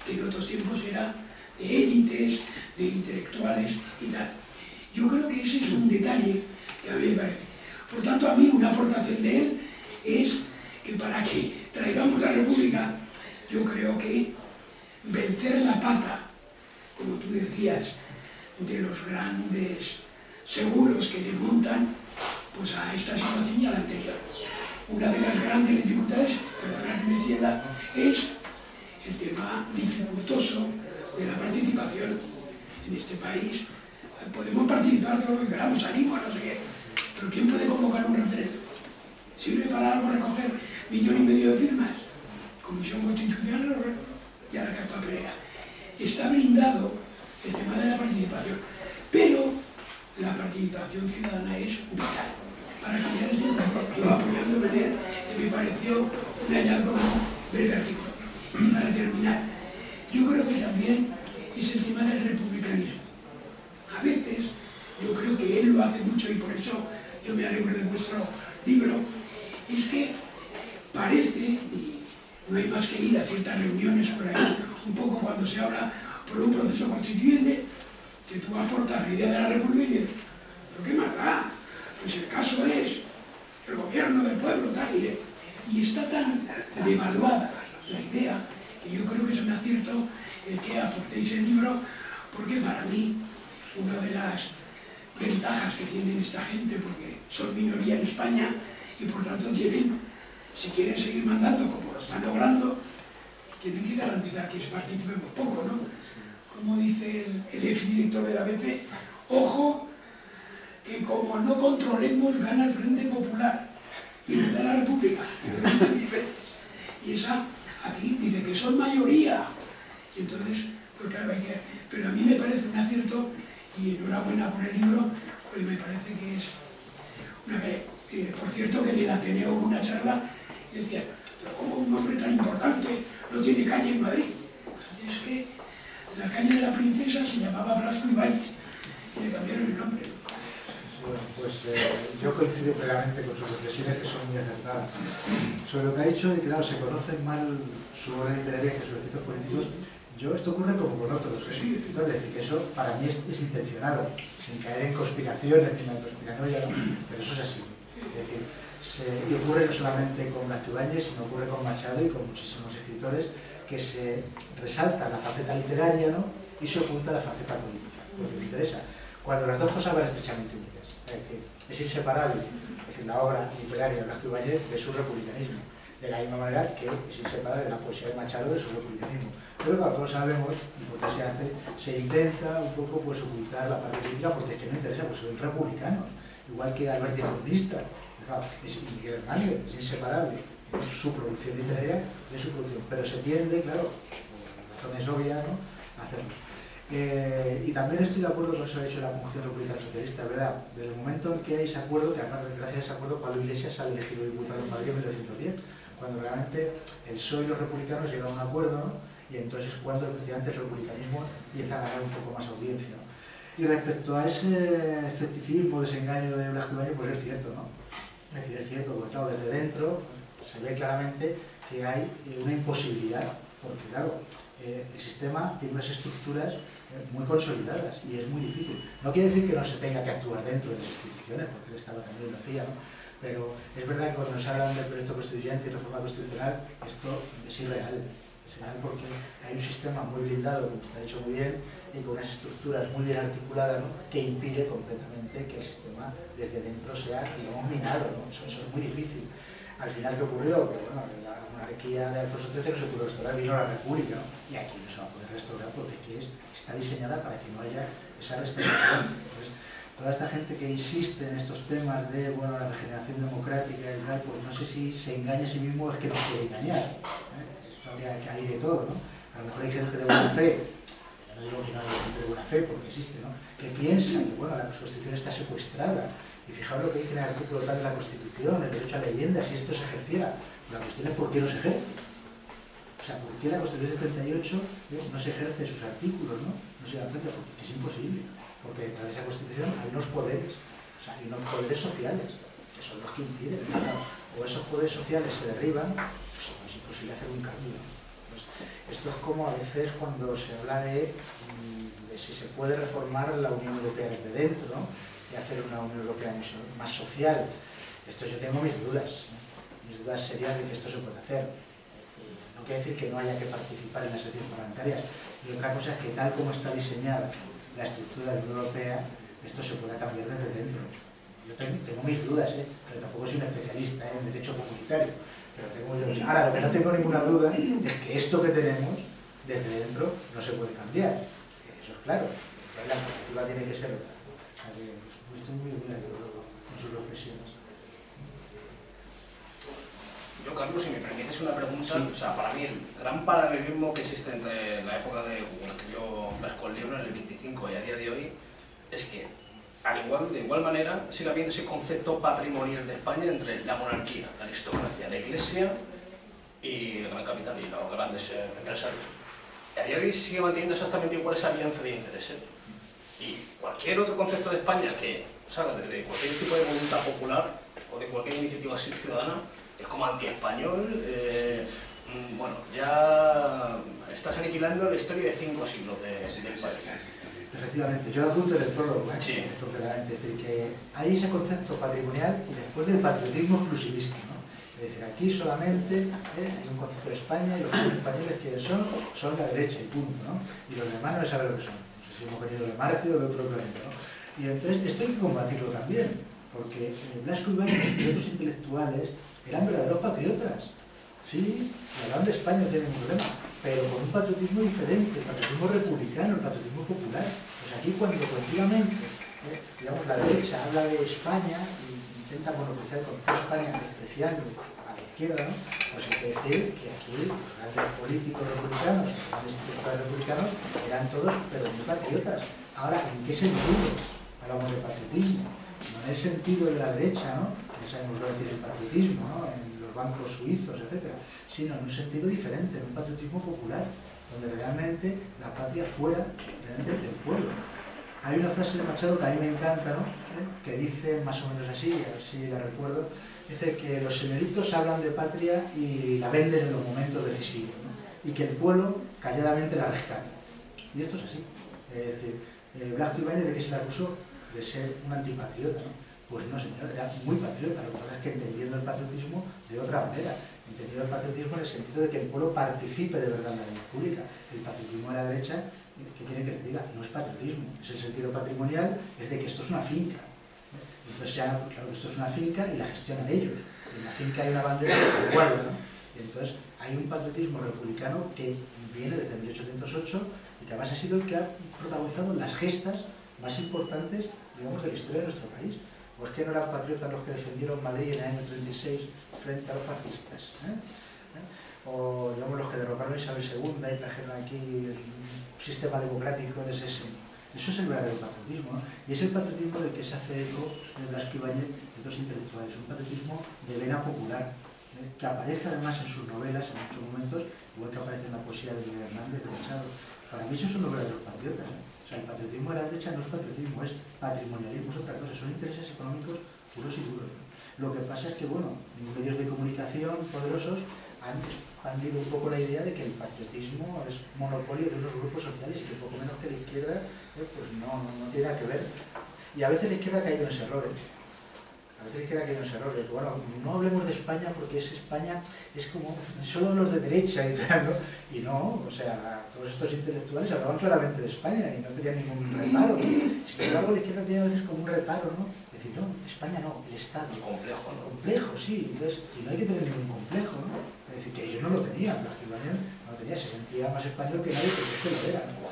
que en otros tiempos era de élites, de intelectuales y tal. Yo creo que ese es un detalle que a mí me parece. Por tanto, a mí una aportación de él es que para que traigamos la república, yo creo que vencer la pata, como tú decías, de los grandes seguros que le montan pues a esta situación y a la anterior. Una de las grandes dificultades, perdonad que me extienda, es el tema dificultoso de la participación en este país. Podemos participar todo lo que queramos, animo a no sé qué, pero ¿quién puede convocar un referéndum? ¿Sirve para algo recoger 1,5 millones de firmas? Comisión Constitucional y a la carta pelea. Está blindado el tema de la participación, pero la participación ciudadana es vital para cambiar el mundo. Yo apoyando de manera que me pareció un hallazgo breve artículo. Y para terminar, yo creo que también es el tema del republicanismo. A veces, yo creo que él lo hace mucho y por eso yo me alegro de vuestro libro, es que parece, y no hay más que ir a ciertas reuniones por ahí, un poco cuando se habla por un proceso constituyente, que tú aportas la idea de la república y dices, ¿pero qué más da? Pues el caso es el gobierno del pueblo, tal, y está tan devaluada la idea, que yo creo que es un acierto el que aportéis el libro, porque para mí, una de las ventajas que tienen esta gente, porque son minoría en España, y por tanto tienen, si quieren seguir mandando como lo están logrando, tienen que garantizar que participemos poco, ¿no? Como dice el exdirector de la ABC, ojo, que como no controlemos, gana el Frente Popular y nos da la República, y lo dice 1000 veces. Y esa, aquí dice que son mayoría, y entonces, pues claro, hay que... Pero a mí me parece un acierto, y enhorabuena por el libro, porque me parece que es una vez. Por cierto, que en el Ateneo hubo una charla y decía, pero ¿cómo un hombre tan importante no tiene calle en Madrid? Es que la calle de la Princesa se llamaba Blasco Ibáñez y le cambiaron el nombre. Bueno, pues yo coincido plenamente con sus reflexiones, que son muy acertadas. Sobre lo que ha dicho, de que claro, se conocen mal su obra literaria que sus escritos políticos. Esto ocurre como con otros escritores, es decir, que eso para mí es intencionado, sin caer en conspiraciones ni en conspiranoia, pero eso es así. Es decir, y ocurre no solamente con Blasco Ibáñez, sino ocurre con Machado y con muchísimos escritores que se resalta la faceta literaria, ¿no? Y se oculta la faceta política, porque me interesa. Cuando las dos cosas van estrechamente unidas, es decir, es inseparable, es decir, la obra literaria de Blasco Ibáñez de su republicanismo, de la misma manera que es inseparable la poesía de Machado de su republicanismo. Pero claro, todos sabemos, y por qué se hace, se intenta un poco pues ocultar la parte política porque es que no interesa, pues son republicanos, igual que Alberti comunista, claro, es Miguel Hernández, es inseparable, es su producción literaria de su producción, pero se tiende, claro, por razones obvias, ¿no?, a hacerlo. Y también estoy de acuerdo con eso que ha hecho la Conjunción Republicana Socialista, ¿verdad? Desde el momento en que hay ese acuerdo, que además gracias a ese acuerdo Pablo Iglesias ha elegido diputado en Madrid en 1910, cuando realmente el PSOE y los republicanos llegan a un acuerdo, ¿no? Y entonces es cuando efectivamente el republicanismo empieza a ganar un poco más audiencia, ¿no? Y respecto a ese escepticismo, desengaño de Blasco Ibáñez, pues es cierto, ¿no? Es decir, es cierto, porque claro, desde dentro se ve claramente que hay una imposibilidad, porque claro, el sistema tiene unas estructuras muy consolidadas y es muy difícil. No quiere decir que no se tenga que actuar dentro de las instituciones, porque él estaba también lo hacía, ¿no? Pero es verdad que cuando nos hablan del proyecto constituyente y reforma constitucional, esto es irreal. Es irreal porque hay un sistema muy blindado, como usted ha dicho muy bien, y con unas estructuras muy bien articuladas, ¿no?, que impide completamente que el sistema desde dentro sea, digamos, minado, ¿no? Eso es muy difícil. Al final, ¿qué ocurrió? Que bueno, la monarquía de Alfonso XIII no se pudo restaurar, vino la República, ¿no? Y aquí no se va a poder restaurar porque aquí está diseñada para que no haya esa restauración. Entonces, toda esta gente que insiste en estos temas de, bueno, la regeneración democrática y tal, pues no sé si se engaña a sí mismo o es que nos quiere engañar, ¿eh? Esto habría que hay de todo, ¿no? A lo mejor hay gente de buena fe, no digo que no haya gente de buena fe porque existe, ¿no?, que piensa que, bueno, la Constitución está secuestrada. Y fijaos lo que dice en el artículo tal de la Constitución, el derecho a la vivienda, si esto se ejerciera. La cuestión es por qué no se ejerce. O sea, ¿por qué la Constitución del 78 no se ejerce sus artículos, ¿no? No se aplica porque es imposible. Porque detrás de esa Constitución hay unos poderes O sea, hay unos poderes sociales, que son los que impiden, claro. O esos poderes sociales se derriban, pues es imposible hacer un cambio. Pues esto es como a veces cuando se habla de si se puede reformar la Unión Europea desde dentro, ¿no? Y hacer una Unión Europea más social. Esto yo tengo mis dudas, ¿no? Mis dudas serias de que esto se puede hacer. No quiere decir que no haya que participar en las elecciones parlamentarias. Y otra cosa es que tal como está diseñada la estructura de la Unión Europea, esto se pueda cambiar desde dentro. Yo tengo mis dudas, pero tampoco soy un especialista en derecho comunitario. Pero tengo mis dudas. Ahora, lo que no tengo ninguna duda es que esto que tenemos desde dentro no se puede cambiar. Eso es claro. La alternativa tiene que ser otra. Estoy muy de acuerdo con sus reflexiones. Yo, Carlos, si me permites una pregunta, sí. O sea, para mí el gran paralelismo que existe entre la época de la que yo pesco el libro, en el 25 y a día de hoy, es que de igual manera sigue habiendo ese concepto patrimonial de España entre la monarquía, la aristocracia, la iglesia y el gran capital y los grandes empresarios. A día de hoy se sigue manteniendo exactamente igual esa alianza de intereses. Y cualquier otro concepto de España que salga de cualquier tipo de voluntad popular o de cualquier iniciativa ciudadana es como anti-español. Bueno, ya estás aniquilando la historia de 5 siglos del país. Efectivamente, yo lo apunto en el prólogo, Sí. Es decir, que hay ese concepto patrimonial y después del patriotismo exclusivista, ¿no? Es decir, aquí solamente hay un concepto de España y los españoles que son la derecha y punto, ¿no? Y los demás no saben lo que son. No sé si hemos venido de Marte o de otro planeta, ¿no? Y entonces esto hay que combatirlo también, porque Blasco Ibáñez y otros intelectuales eran verdaderos patriotas. Sí, hablaban de España, no tienen ningún problema, pero con un patriotismo diferente, el patriotismo republicano, el patriotismo popular. Pues aquí cuando continuamente, digamos, la derecha habla de España y intenta monopolizar con toda España, despreciando a la izquierda, ¿no? Pues hay que decir que aquí los grandes políticos republicanos, los grandes intelectuales republicanos, eran todos, pero muy patriotas. Ahora, ¿en qué sentido hablamos de patriotismo? No en el sentido de la derecha, ¿no? Ya sabemos lo que tiene el patriotismo, ¿no? Bancos suizos, etcétera, sino en un sentido diferente, en un patriotismo popular, donde realmente la patria fuera realmente del pueblo. Hay una frase de Machado que a mí me encanta, ¿no? Que dice más o menos así, a ver si la recuerdo, dice que los señoritos hablan de patria y la venden en los momentos decisivos, ¿no? Y que el pueblo calladamente la rescata. Y esto es así. Es decir, Blasco Ibáñez, ¿de qué se le acusó? De ser un antipatriota, ¿no? Pues no, señor, era muy patriota. Lo que pasa es que entendiendo el patriotismo de otra manera, entendiendo el patriotismo en el sentido de que el pueblo participe de verdad en la vida pública. El patriotismo de la derecha, ¿qué quiere que le diga? No es patriotismo, es el sentido patrimonial, es de que esto es una finca. Entonces ya, claro, esto es una finca y la gestionan ellos. En la finca hay una bandera que guarda, ¿no? Y entonces hay un patriotismo republicano que viene desde 1808 y que además ha sido el que ha protagonizado las gestas más importantes, digamos, de la historia de nuestro país. ¿O es que no eran patriotas los que defendieron Madrid en el año 36 frente a los fascistas? O, digamos, los que derrocaron a Isabel II y trajeron aquí el sistema democrático en ese seno. Eso es el verdadero patriotismo, ¿no? Y es el patriotismo del que se hace eco de Blasco Ibáñez y otros intelectuales. Un patriotismo de vena popular, que aparece además en sus novelas en muchos momentos, igual que aparece en la poesía de Miguel Hernández, de Machado. Para mí esos son los verdaderos patriotas, O sea, el patriotismo de la derecha no es patriotismo, es patrimonialismo, es otra cosa, son intereses económicos puros y duros. Lo que pasa es que, bueno, medios de comunicación poderosos han expandido un poco la idea de que el patriotismo es monopolio de unos grupos sociales y que poco menos que la izquierda, pues no tiene nada que ver. Y a veces la izquierda ha caído en ese error, A veces la izquierda ha caído en ese error. Bueno, no hablemos de España porque España es como solo los de derecha y tal, ¿no? Y no, o sea, todos estos intelectuales hablaban claramente de España y no tenían ningún reparo, ¿no? Sin embargo, la izquierda tiene a veces como un reparo, ¿no? Es decir, no, España no, el Estado. El complejo, ¿no? Complejo, sí. Entonces, y no hay que tener ningún complejo, ¿no? Es decir, que ellos no lo tenían, Blasco Ibáñez no lo tenía, se sentía más español que nadie, porque es que lo era, ¿no?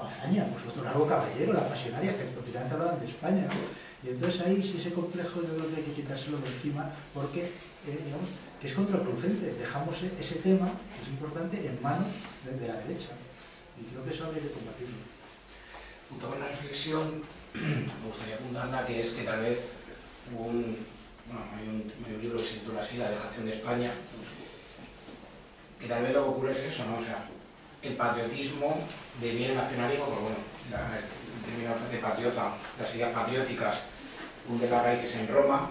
Hazaña, pues otro largo caballero, la pasionaria, que continuamente hablaban de España, ¿no? Y entonces ahí sí ese complejo yo creo que hay que quitárselo de encima porque, digamos, que es contraproducente. Dejamos ese tema, que es importante, en manos de la derecha. Y creo que eso habría que combatirlo. Junto con la reflexión, me gustaría apuntarla, que es que tal vez hubo hay un libro que se titula así, La dejación de España, que tal vez lo que ocurre es eso, ¿no? O sea, el patriotismo deviene nacionalismo, pero bueno, el término de patriota, las ideas patrióticas hunde las raíces en Roma,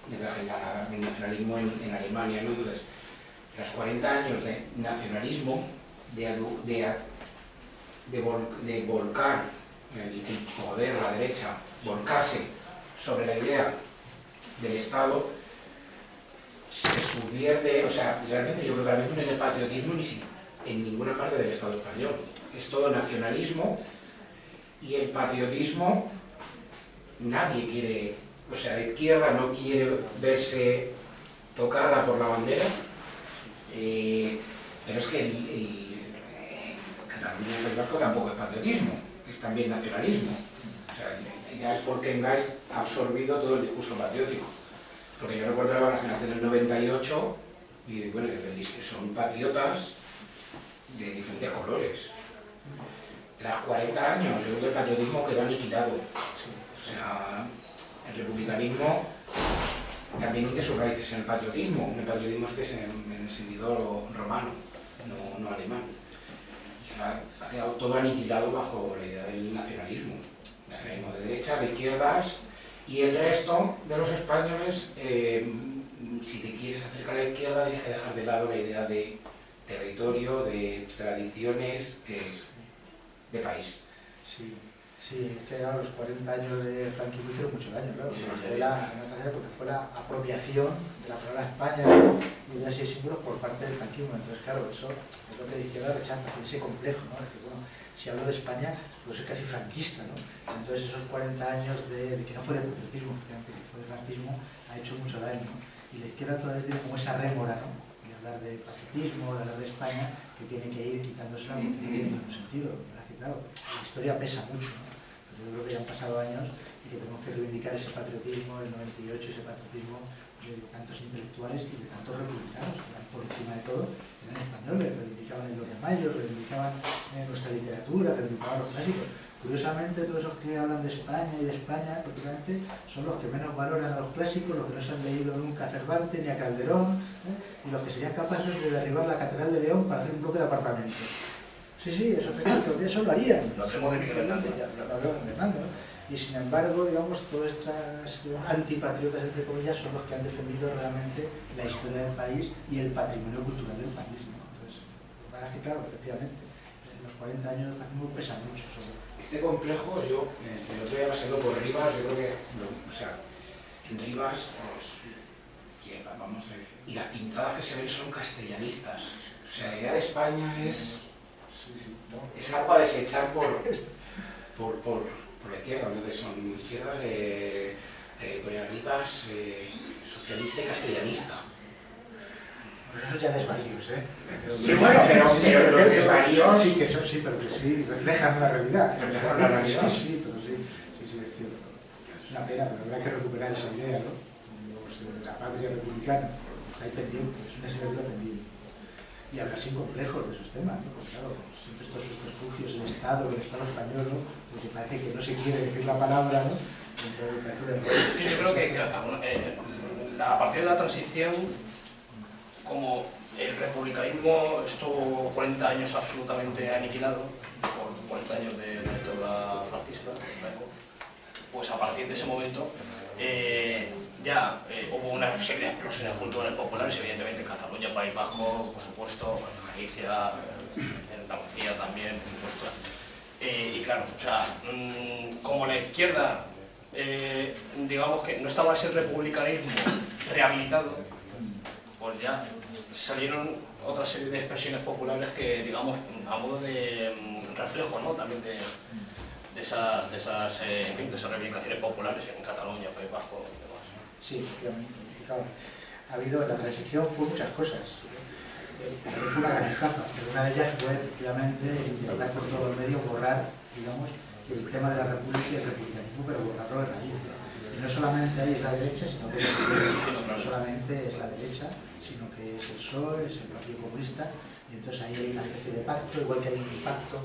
mientras el nacionalismo en Alemania, ¿no? Entonces, tras 40 años de nacionalismo, de volcar el poder, la derecha, volcarse sobre la idea del Estado, se subvierte, o sea, realmente yo creo que ahora mismo no hay el patriotismo en ninguna parte del Estado español. Es todo nacionalismo, y el patriotismo nadie quiere, o sea, la izquierda no quiere verse tocada por la bandera, pero es que Cataluña y el País Vasco tampoco es patriotismo, es también nacionalismo. O sea, ya el Volksgeist ha absorbido todo el discurso patriótico. Porque yo recuerdo la generación del 98 y bueno, son patriotas de diferentes colores. Tras 40 años, yo creo que el patriotismo quedó aniquilado. O sea, el republicanismo también tiene sus raíces en el patriotismo. El patriotismo es en el sentido romano, no alemán. Y ahora ha quedado todo aniquilado bajo la idea del nacionalismo. Nacionalismo de derechas, de izquierdas, y el resto de los españoles, si te quieres acercar a la izquierda, tienes que dejar de lado la idea de territorio, de tradiciones, de país. Sí, es que a los 40 años de franquismo hicieron mucho daño, claro, porque fue la apropiación de la palabra España y de ese símbolo por parte del franquismo. Entonces, claro, eso es lo que la izquierda rechaza, ese complejo, ¿no? Es que, bueno, si hablo de España, pues es casi franquista, ¿no? Entonces, esos 40 años de que no fue de patriotismo, que fue de franquismo, ha hecho mucho daño, ¿no? Y la izquierda todavía tiene como esa rémora, ¿no? De hablar de patriotismo, de hablar de España, que tiene que ir quitándosela porque no tiene ningún sentido. Claro, la historia pesa mucho, ¿no? Pero yo creo que ya han pasado años y que tenemos que reivindicar ese patriotismo del 98, ese patriotismo de tantos intelectuales y de tantos republicanos, que eran por encima de todo, eran españoles, reivindicaban el 2 de mayo, reivindicaban nuestra literatura, reivindicaban los clásicos. Curiosamente, todos esos que hablan de España y de España, prácticamente, son los que menos valoran a los clásicos, los que no se han leído nunca a Cervantes ni a Calderón, y los que serían capaces de derribar la Catedral de León para hacer un bloque de apartamentos. Sí, eso lo harían. Lo hacemos de Miguel Hernández. Y sin embargo, digamos, todas estas antipatriotas, entre comillas, son los que han defendido realmente la historia del país y el patrimonio cultural del país, ¿no? Entonces, para que, claro, efectivamente, los 40 años del fascismo pesan mucho sobre. Este complejo, yo, el otro día pasando por Rivas, yo creo que, o sea, en Rivas, pues, vamos a decir, y las pintadas que se ven son castellanistas. O sea, la idea de España es algo a desechar por la izquierda, entonces son izquierda, por Rivas, socialista y castellanista. Pues eso ya desvaríos, ¿eh? Sí, bueno, pero los desvaríos... Sí, que son, sí, pero que sí, reflejan la realidad. Reflejan la realidad. Sí, pero sí, es cierto. Es una pena, pero habrá que recuperar esa idea, ¿no? La patria republicana está ahí pendiente, es una asignatura pendiente. Y hablar sin complejos de esos temas, ¿no? Porque, claro, siempre estos subterfugios, el Estado español, ¿no? Porque parece que no se quiere decir la palabra, ¿no? Entonces, me parece un error. Yo creo que a partir de la transición, como el republicanismo estuvo 40 años absolutamente aniquilado, por 40 años de dictadura fascista, pues a partir de ese momento ya hubo una serie de explosiones culturales populares, evidentemente en Cataluña, País Vasco, por supuesto, en Galicia, en Andalucía también, por supuesto. Y claro, o sea, como la izquierda, digamos que no estaba ese republicanismo rehabilitado, pues ya salieron otra serie de expresiones populares que, digamos, a modo de reflejo, ¿no? También de esas reivindicaciones populares en Cataluña, País Vasco y demás. Sí, efectivamente. Claro, ha habido en la transición fue muchas cosas. Fue una gran estafa, pero una de ellas fue efectivamente intentar por todo el medio borrar, digamos, el tema de la república y el republicanismo, pero borrarlo de raíz. Y no solamente ahí es la derecha, sino que no solamente es la derecha, sino que es el PSOE, es el Partido Comunista, y entonces ahí hay una especie de pacto, igual que hay un pacto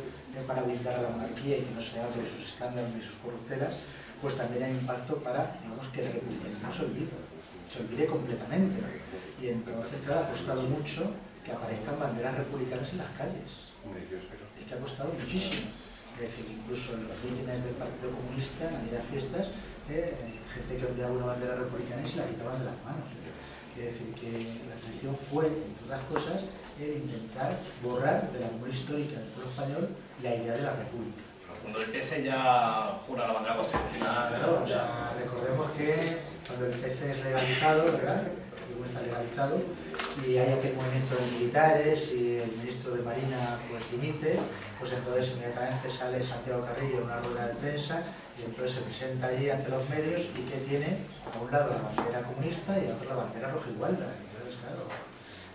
para blindar a la monarquía y que no se hable de sus escándalos ni sus corruptelas, pues también hay un pacto para, digamos, que el republicanismo se olvide completamente, ¿no? Y entonces, claro, ha costado mucho que aparezcan banderas republicanas en las calles. Es que ha costado muchísimo. Es decir, incluso en los mítines del Partido Comunista, en aquellas fiestas, gente que ondeaba una bandera republicana y se la quitaban de las manos. Quiere decir que la transición fue, entre otras cosas, el intentar borrar de la memoria histórica del pueblo español la idea de la república. Cuando el PC ya jura la bandera constitucional, Claro, o sea, recordemos que cuando el PC es legalizado, ¿verdad? Está legalizado, y hay aquel movimiento de militares y el ministro de Marina pues dimite, pues entonces inmediatamente sale Santiago Carrillo en una rueda de prensa y entonces se presenta allí ante los medios y que tiene a un lado la bandera comunista y a otro la bandera roja igualda. Entonces, claro,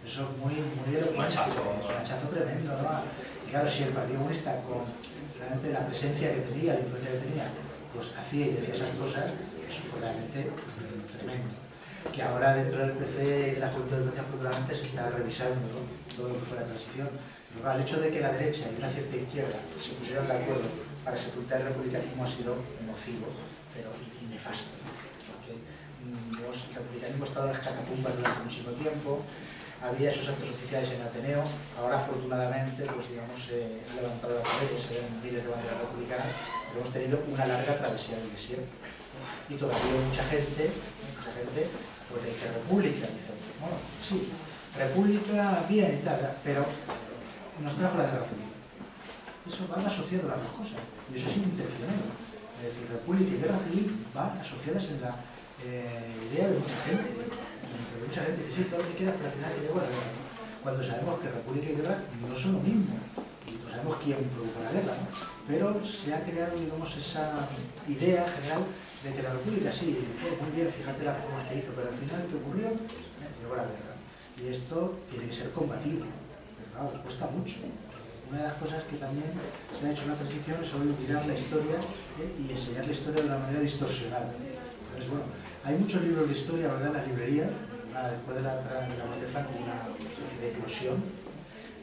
eso es muy es un hachazo tremendo, ¿no? Y claro, si el Partido Comunista con realmente la presencia que tenía, la influencia que tenía, pues hacía y decía esas cosas, eso fue realmente tremendo. Que ahora dentro del PC, la juventud del PC afortunadamente se está revisando, ¿no? Todo lo que fue la transición. Pero el hecho de que la derecha y una cierta izquierda se pusieran de acuerdo para sepultar el republicanismo ha sido nocivo, pero nefasto, ¿no? Porque el republicanismo ha estado en las catacumbas durante muchísimo tiempo, había esos actos oficiales en Ateneo, ahora afortunadamente pues digamos ha levantado la cabeza, se ven miles de banderas republicanas, pero hemos tenido una larga travesía del desierto. Y todavía mucha gente pues le dice república, dice, bueno, sí, república bien y tal, pero nos trajo la guerra civil. Eso van asociando las dos cosas, y eso es intencionado. Es decir, república y guerra civil van asociadas en la idea de mucha gente. De mucha gente que sí, todo lo que quieras, pero al final llegó la guerra. Cuando sabemos que república y guerra no son lo mismo, y pues sabemos quién provocó la guerra, ¿no? Pero se ha creado, digamos, esa idea general de que la república sí, fue muy bien, fíjate las reformas que hizo, pero al final, ¿qué ocurrió? Llegó la guerra. Y esto tiene que ser combatido, pero claro, cuesta mucho. Una de las cosas que también se ha hecho en la transición es olvidar la historia y enseñar la historia de una manera distorsionada. Entonces, bueno, hay muchos libros de historia, ¿verdad?, en las librerías, después de la muerte de Franco, una especie de eclosión,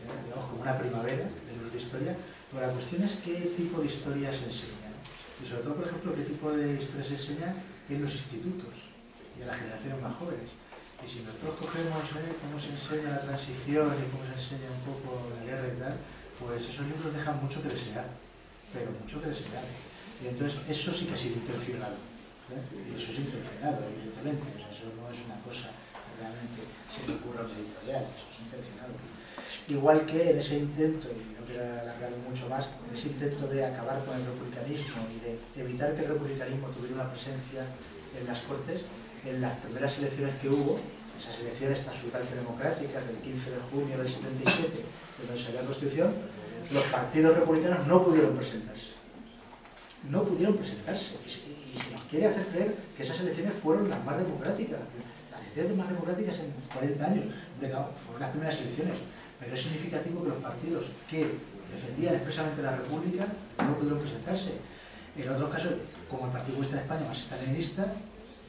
digamos, como una primavera de libros de historia, pero la cuestión es qué tipo de historia se enseña, ¿no? Y sobre todo, por ejemplo, qué tipo de historia se enseña en los institutos y en las generaciones más jóvenes. Y si nosotros cogemos cómo se enseña la transición y cómo se enseña un poco la guerra y tal, pues esos libros dejan mucho que desear, pero mucho que desear. Y entonces eso sí que ha sido intencionado, y eso es intencionado, evidentemente, o sea, eso no es una cosa que realmente se le ocurra a los editoriales, eso es intencionado. Igual que en ese intento, y no quiero alargarlo mucho más, en ese intento de acabar con el republicanismo y de evitar que el republicanismo tuviera una presencia en las Cortes, en las primeras elecciones que hubo, esas elecciones tan absolutamente democráticas del 15 de junio del 77, donde se había la Constitución, los partidos republicanos no pudieron presentarse. No pudieron presentarse. Y se nos quiere hacer creer que esas elecciones fueron las más democráticas. Las elecciones más democráticas en 40 años. No, fueron las primeras elecciones. Pero es significativo que los partidos que defendían expresamente la República no pudieron presentarse. En otros casos, como el Partido Comunista de España, marxista-leninista,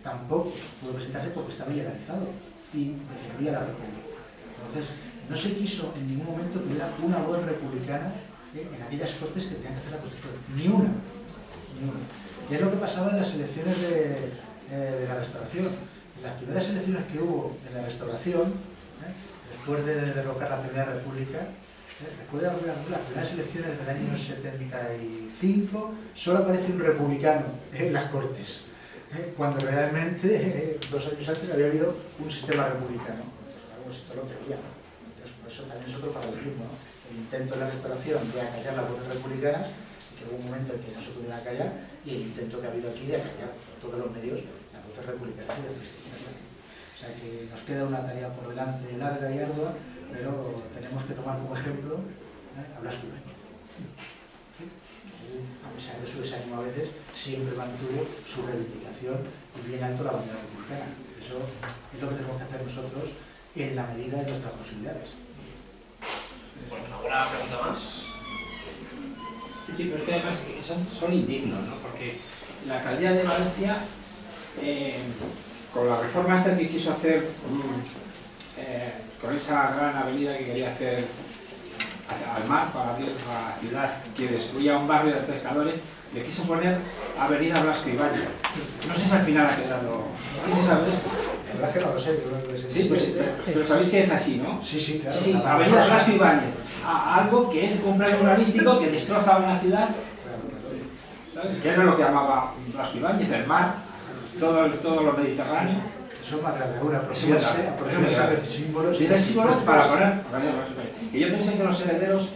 tampoco pudo presentarse porque estaba ilegalizado y defendía la República. Entonces, no se quiso en ningún momento que hubiera una voz republicana en aquellas Cortes que tenían que hacer la Constitución. Ni una. Y es lo que pasaba en las elecciones de la Restauración. En las primeras elecciones que hubo en la Restauración, después de derrocar la Primera República, después de las primeras elecciones del año 75, solo aparece un republicano en las Cortes, cuando realmente 2 años antes había habido un sistema republicano. Pues esto lo creía, ¿no? Entonces, por eso también es otro paralelismo, ¿no? El intento de la Restauración de acallar las voces republicanas, que hubo un momento en que no se pudieron acallar, y el intento que ha habido aquí de acallar por todos los medios las voces republicanas y de cristianas. O sea que nos queda una tarea por delante larga y ardua, pero tenemos que tomar como ejemplo a Blasco Ibáñez. A pesar de su desánimo a veces, siempre mantuvo su reivindicación y bien alto la bandera republicana. Eso es lo que tenemos que hacer nosotros en la medida de nuestras posibilidades. Bueno, ¿alguna pregunta más? Sí, pero es que además son indignos, ¿no? Porque la alcaldía de Valencia, con la reforma esta que quiso hacer, con esa gran avenida que quería hacer al mar para abrir la ciudad, que destruía un barrio de pescadores, le quiso poner Avenida Blasco Ibáñez. No sé si al final ha quedado. ¿Quién se sabe esto? La verdad que no lo sé, sí, pues, pero sabéis que es así, ¿no? Sí, sí, claro. Sí, Avenida Blasco Ibáñez. Algo que es un plan urbanístico que destroza una ciudad. ¿Sabes? Que era lo que amaba Blasco Ibáñez, el mar. todo lo mediterráneo. Eso es más grave aún, apropiarse de símbolos. Y de símbolos para poner. Y yo pensé que los herederos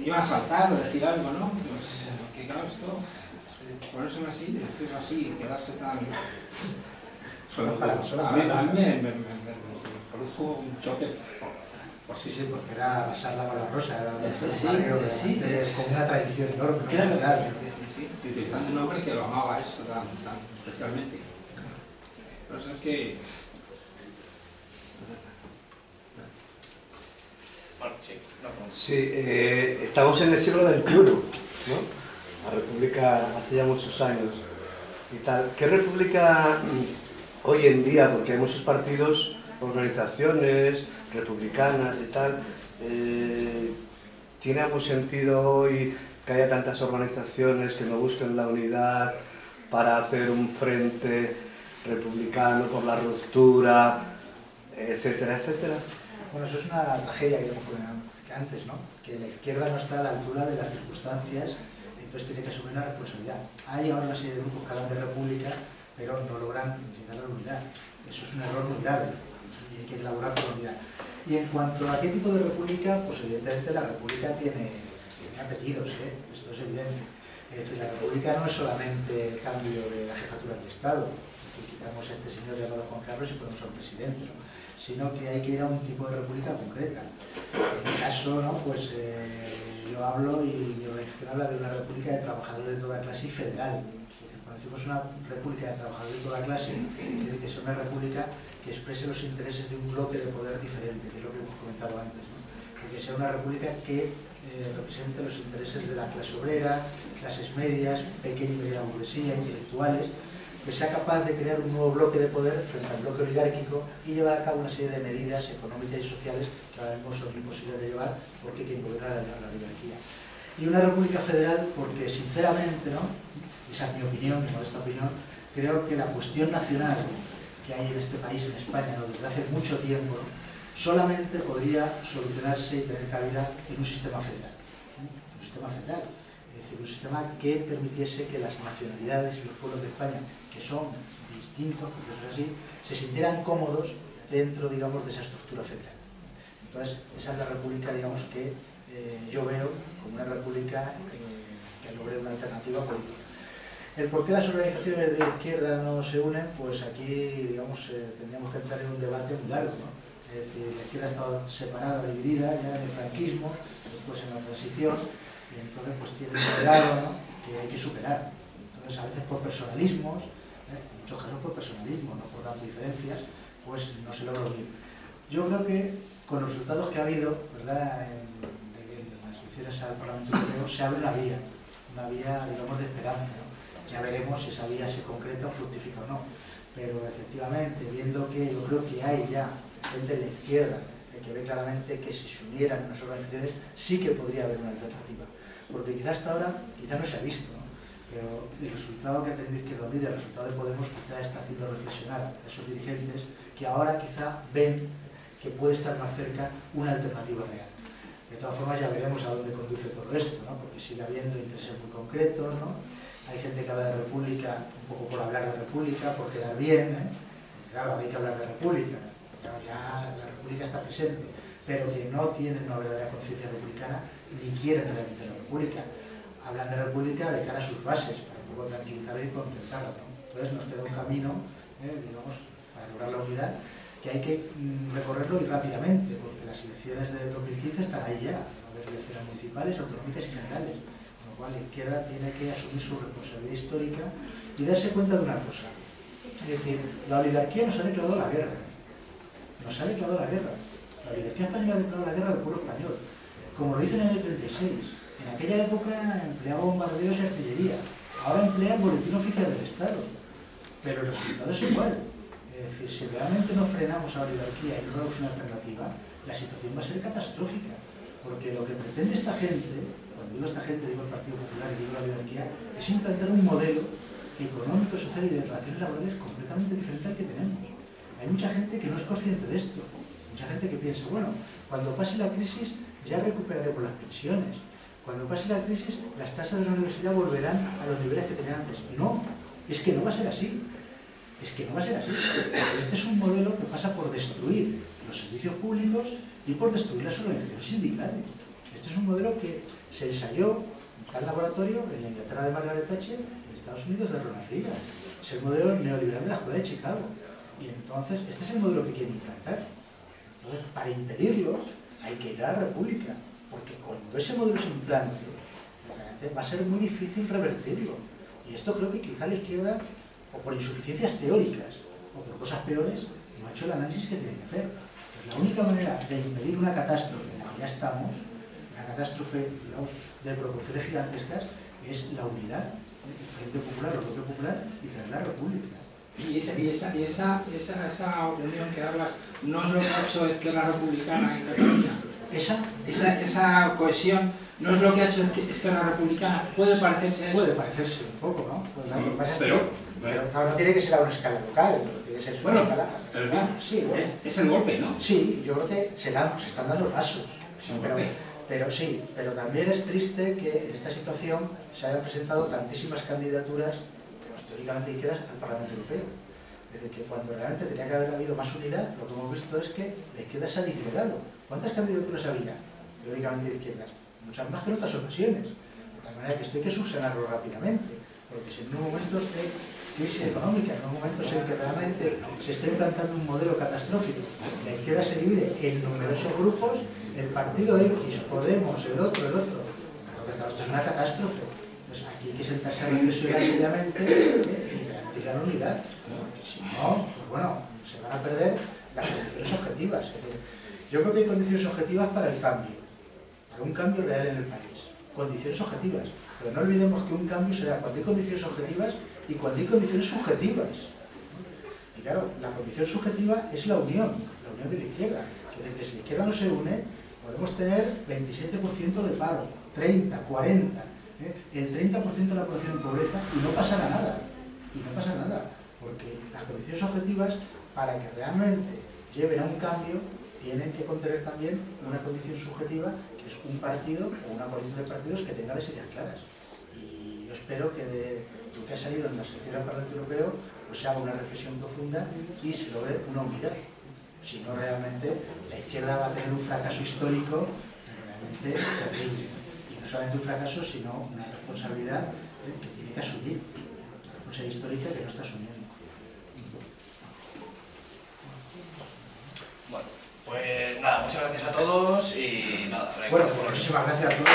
iban a saltar o decir algo, ¿no? Pues, que claro, esto, ponérselo así, decirlo así y quedarse tan... A mí me produjo un choque. Sí, porque era pasar la rosa, era con una tradición enorme. Sí, utilizando un nombre que lo amaba eso tan especialmente. Pero eso es que... Bueno, sí, sí, estamos en el siglo XXI, ¿no? La República hace ya muchos años y tal. ¿Qué República hoy en día, porque hay muchos partidos, organizaciones republicanas y tal, tiene algún sentido hoy que haya tantas organizaciones que no busquen la unidad para hacer un frente republicano por la ruptura, etcétera, etcétera? Bueno, eso es una tragedia que hemos comentado antes, ¿no? Que la izquierda no está a la altura de las circunstancias, entonces tiene que asumir una responsabilidad. Hay ahora una serie de grupos que hablan de república, pero no logran llegar a la unidad. Eso es un error muy grave y hay que elaborar por unidad. Y en cuanto a qué tipo de república, pues evidentemente la república tiene apellidos, esto es evidente. Es decir, la república no es solamente el cambio de la jefatura del Estado, es decir, quitamos a este señor llamado Juan Carlos y ponemos a un presidente, ¿no? Sino que hay que ir a un tipo de república concreta. En mi caso, ¿no? Pues yo hablo y mi organización habla de una república de trabajadores de toda clase y federal. Es decir, cuando decimos una república de trabajadores de toda clase, es decir, que sea una república que exprese los intereses de un bloque de poder diferente, que es lo que hemos comentado antes, ¿no? Que sea una república que represente los intereses de la clase obrera, clases medias, pequeña y mediana burguesía, intelectuales, que sea capaz de crear un nuevo bloque de poder frente al bloque oligárquico y llevar a cabo una serie de medidas económicas y sociales que ahora mismo son imposibles de llevar porque quien gobierna la oligarquía. Y una república federal porque, sinceramente, ¿no? Esa es mi opinión, mi modesta opinión, creo que la cuestión nacional que hay en este país, en España, ¿no? Desde hace mucho tiempo, ¿no? Solamente podría solucionarse y tener cabida en un sistema federal. Un sistema federal. Es decir, un sistema que permitiese que las nacionalidades y los pueblos de España, que son distintos, porque eso es así, se sintieran cómodos dentro, digamos, de esa estructura federal. Entonces, esa es la república, digamos, que yo veo como una república que logre una alternativa política. El por qué las organizaciones de izquierda no se unen, pues aquí, digamos, tendríamos que entrar en un debate muy largo, ¿no? Es decir, la izquierda ha estado separada, dividida, ya en el franquismo, después en la transición, y entonces pues tiene un legado, ¿no? Que hay que superar. Entonces, a veces por personalismos, en muchos casos por personalismo, no por las diferencias, pues no se logra unir. Yo creo que con los resultados que ha habido, ¿verdad?, en las elecciones al Parlamento Europeo, se abre una vía, digamos, de esperanza, ¿no? Ya veremos si esa vía se concreta o fructifica o no. Pero efectivamente, viendo que yo creo que hay ya gente de la izquierda que ve claramente que si se unieran unas organizaciones sí que podría haber una alternativa. Porque quizás hasta ahora, quizás no se ha visto, ¿no? Pero el resultado que ha tenido Izquierda Unida, el resultado de Podemos, quizá está haciendo reflexionar a esos dirigentes que ahora quizá ven que puede estar más cerca una alternativa real. De todas formas, ya veremos a dónde conduce todo esto, ¿no? Porque sigue habiendo intereses muy concretos, ¿no? Hay gente que habla de república un poco por hablar de república, por quedar bien, ¿eh? Claro, hay que hablar de república, claro, ya la república está presente, pero que no tienen una verdadera conciencia republicana ni quieren realmente la república. Hablan de república de cara a sus bases, para un poco tranquilizarla y contentarla, ¿no? Entonces nos queda un camino, digamos, para lograr la unidad, que hay que recorrerlo y rápidamente, porque las elecciones de 2015 están ahí ya, va a haber elecciones municipales, autonómicas y generales. La izquierda tiene que asumir su responsabilidad histórica y darse cuenta de una cosa. Es decir, la oligarquía nos ha declarado la guerra. Nos ha declarado la guerra. La oligarquía española ha declarado la guerra al pueblo español. Como lo hizo en el año 36. En aquella época empleaba bombardeos y artillería. Ahora emplea el boletín oficial del Estado. Pero el resultado es igual. Es decir, si realmente no frenamos a la oligarquía y no damos una alternativa, la situación va a ser catastrófica. Porque lo que pretende esta gente, cuando digo esta gente, digo el Partido Popular y digo la oligarquía, es implantar un modelo económico, social y de relaciones laborales completamente diferente al que tenemos. Hay mucha gente que no es consciente de esto. Mucha gente que piensa, bueno, cuando pase la crisis ya recuperaremos las pensiones. Cuando pase la crisis, las tasas de la universidad volverán a los niveles que tenían antes. No, es que no va a ser así. Es que no va a ser así. Este es un modelo que pasa por destruir los servicios públicos y por destruir las organizaciones sindicales. Este es un modelo que se ensayó en tal laboratorio en la Inglaterra de Margaret Thatcher, en Estados Unidos de Ronald Reagan. Es el modelo neoliberal de la Escuela de Chicago. Y entonces, este es el modelo que quieren implantar. Entonces, para impedirlo, hay que ir a la República. Porque cuando ese modelo se implante, realmente va a ser muy difícil revertirlo. Y esto creo que quizá la izquierda, o por insuficiencias teóricas, o por cosas peores, no ha hecho el análisis que tiene que hacer. Pues la única manera de impedir una catástrofe en la que ya estamos, una catástrofe, digamos, de proporciones gigantescas, es la unidad, el Frente Popular, el Bloque Popular y traer la República. Y esa unión que hablas, ¿no es lo que ha hecho Izquierda Republicana en Cataluña? Esa cohesión no es lo que ha hecho Izquierda Republicana. ¿Puede parecerse a eso? Puede parecerse un poco, ¿no? Pues lo que pasa es pero no tiene que ser a una escala local, tiene que ser a una escala... Pero claro, sí, bueno. es el golpe, ¿no? Sí, yo creo que se están dando pasos. Es un golpe. Pero sí, pero también es triste que en esta situación se hayan presentado tantísimas candidaturas, teóricamente izquierdas, al Parlamento Europeo. Desde que cuando realmente tenía que haber habido más unidad, lo que hemos visto es que la izquierda se ha disgregado. ¿Cuántas candidaturas había, teóricamente de izquierdas? Muchas más que en otras ocasiones. De tal manera que esto hay que subsanarlo rápidamente, porque si en unos momentos de crisis económica, en unos momentos en que realmente se está implantando un modelo catastrófico, la izquierda se divide en numerosos grupos, el partido X, Podemos, el otro. Entonces, claro, esto es una catástrofe. Entonces, aquí hay que sentarse a reflexionar seriamente y garantizar la unidad, porque si no, pues bueno, se van a perder las condiciones objetivas. Es decir, yo creo que hay condiciones objetivas para el cambio, para un cambio real en el país. Condiciones objetivas. Pero no olvidemos que un cambio se da cuando hay condiciones objetivas y cuando hay condiciones subjetivas. Y claro, la condición subjetiva es la unión de la izquierda. Es decir, que si la izquierda no se une, podemos tener 27% de paro, 30, 40, el 30% de la población en pobreza y no pasará nada. Porque las condiciones objetivas, para que realmente lleven a un cambio, tienen que contener también una condición subjetiva, que es un partido o una coalición de partidos que tenga las ideas claras. Y yo espero que de lo que ha salido en las elecciones del Parlamento Europeo pues se haga una reflexión profunda y se logre una unidad. Si no, realmente la izquierda va a tener un fracaso histórico realmente terrible. Y no solamente un fracaso, sino una responsabilidad que tiene que asumir. Una responsabilidad histórica que no está asumiendo. Bueno, pues nada, muchas gracias a todos y nada. Bueno, pues muchísimas gracias a todos.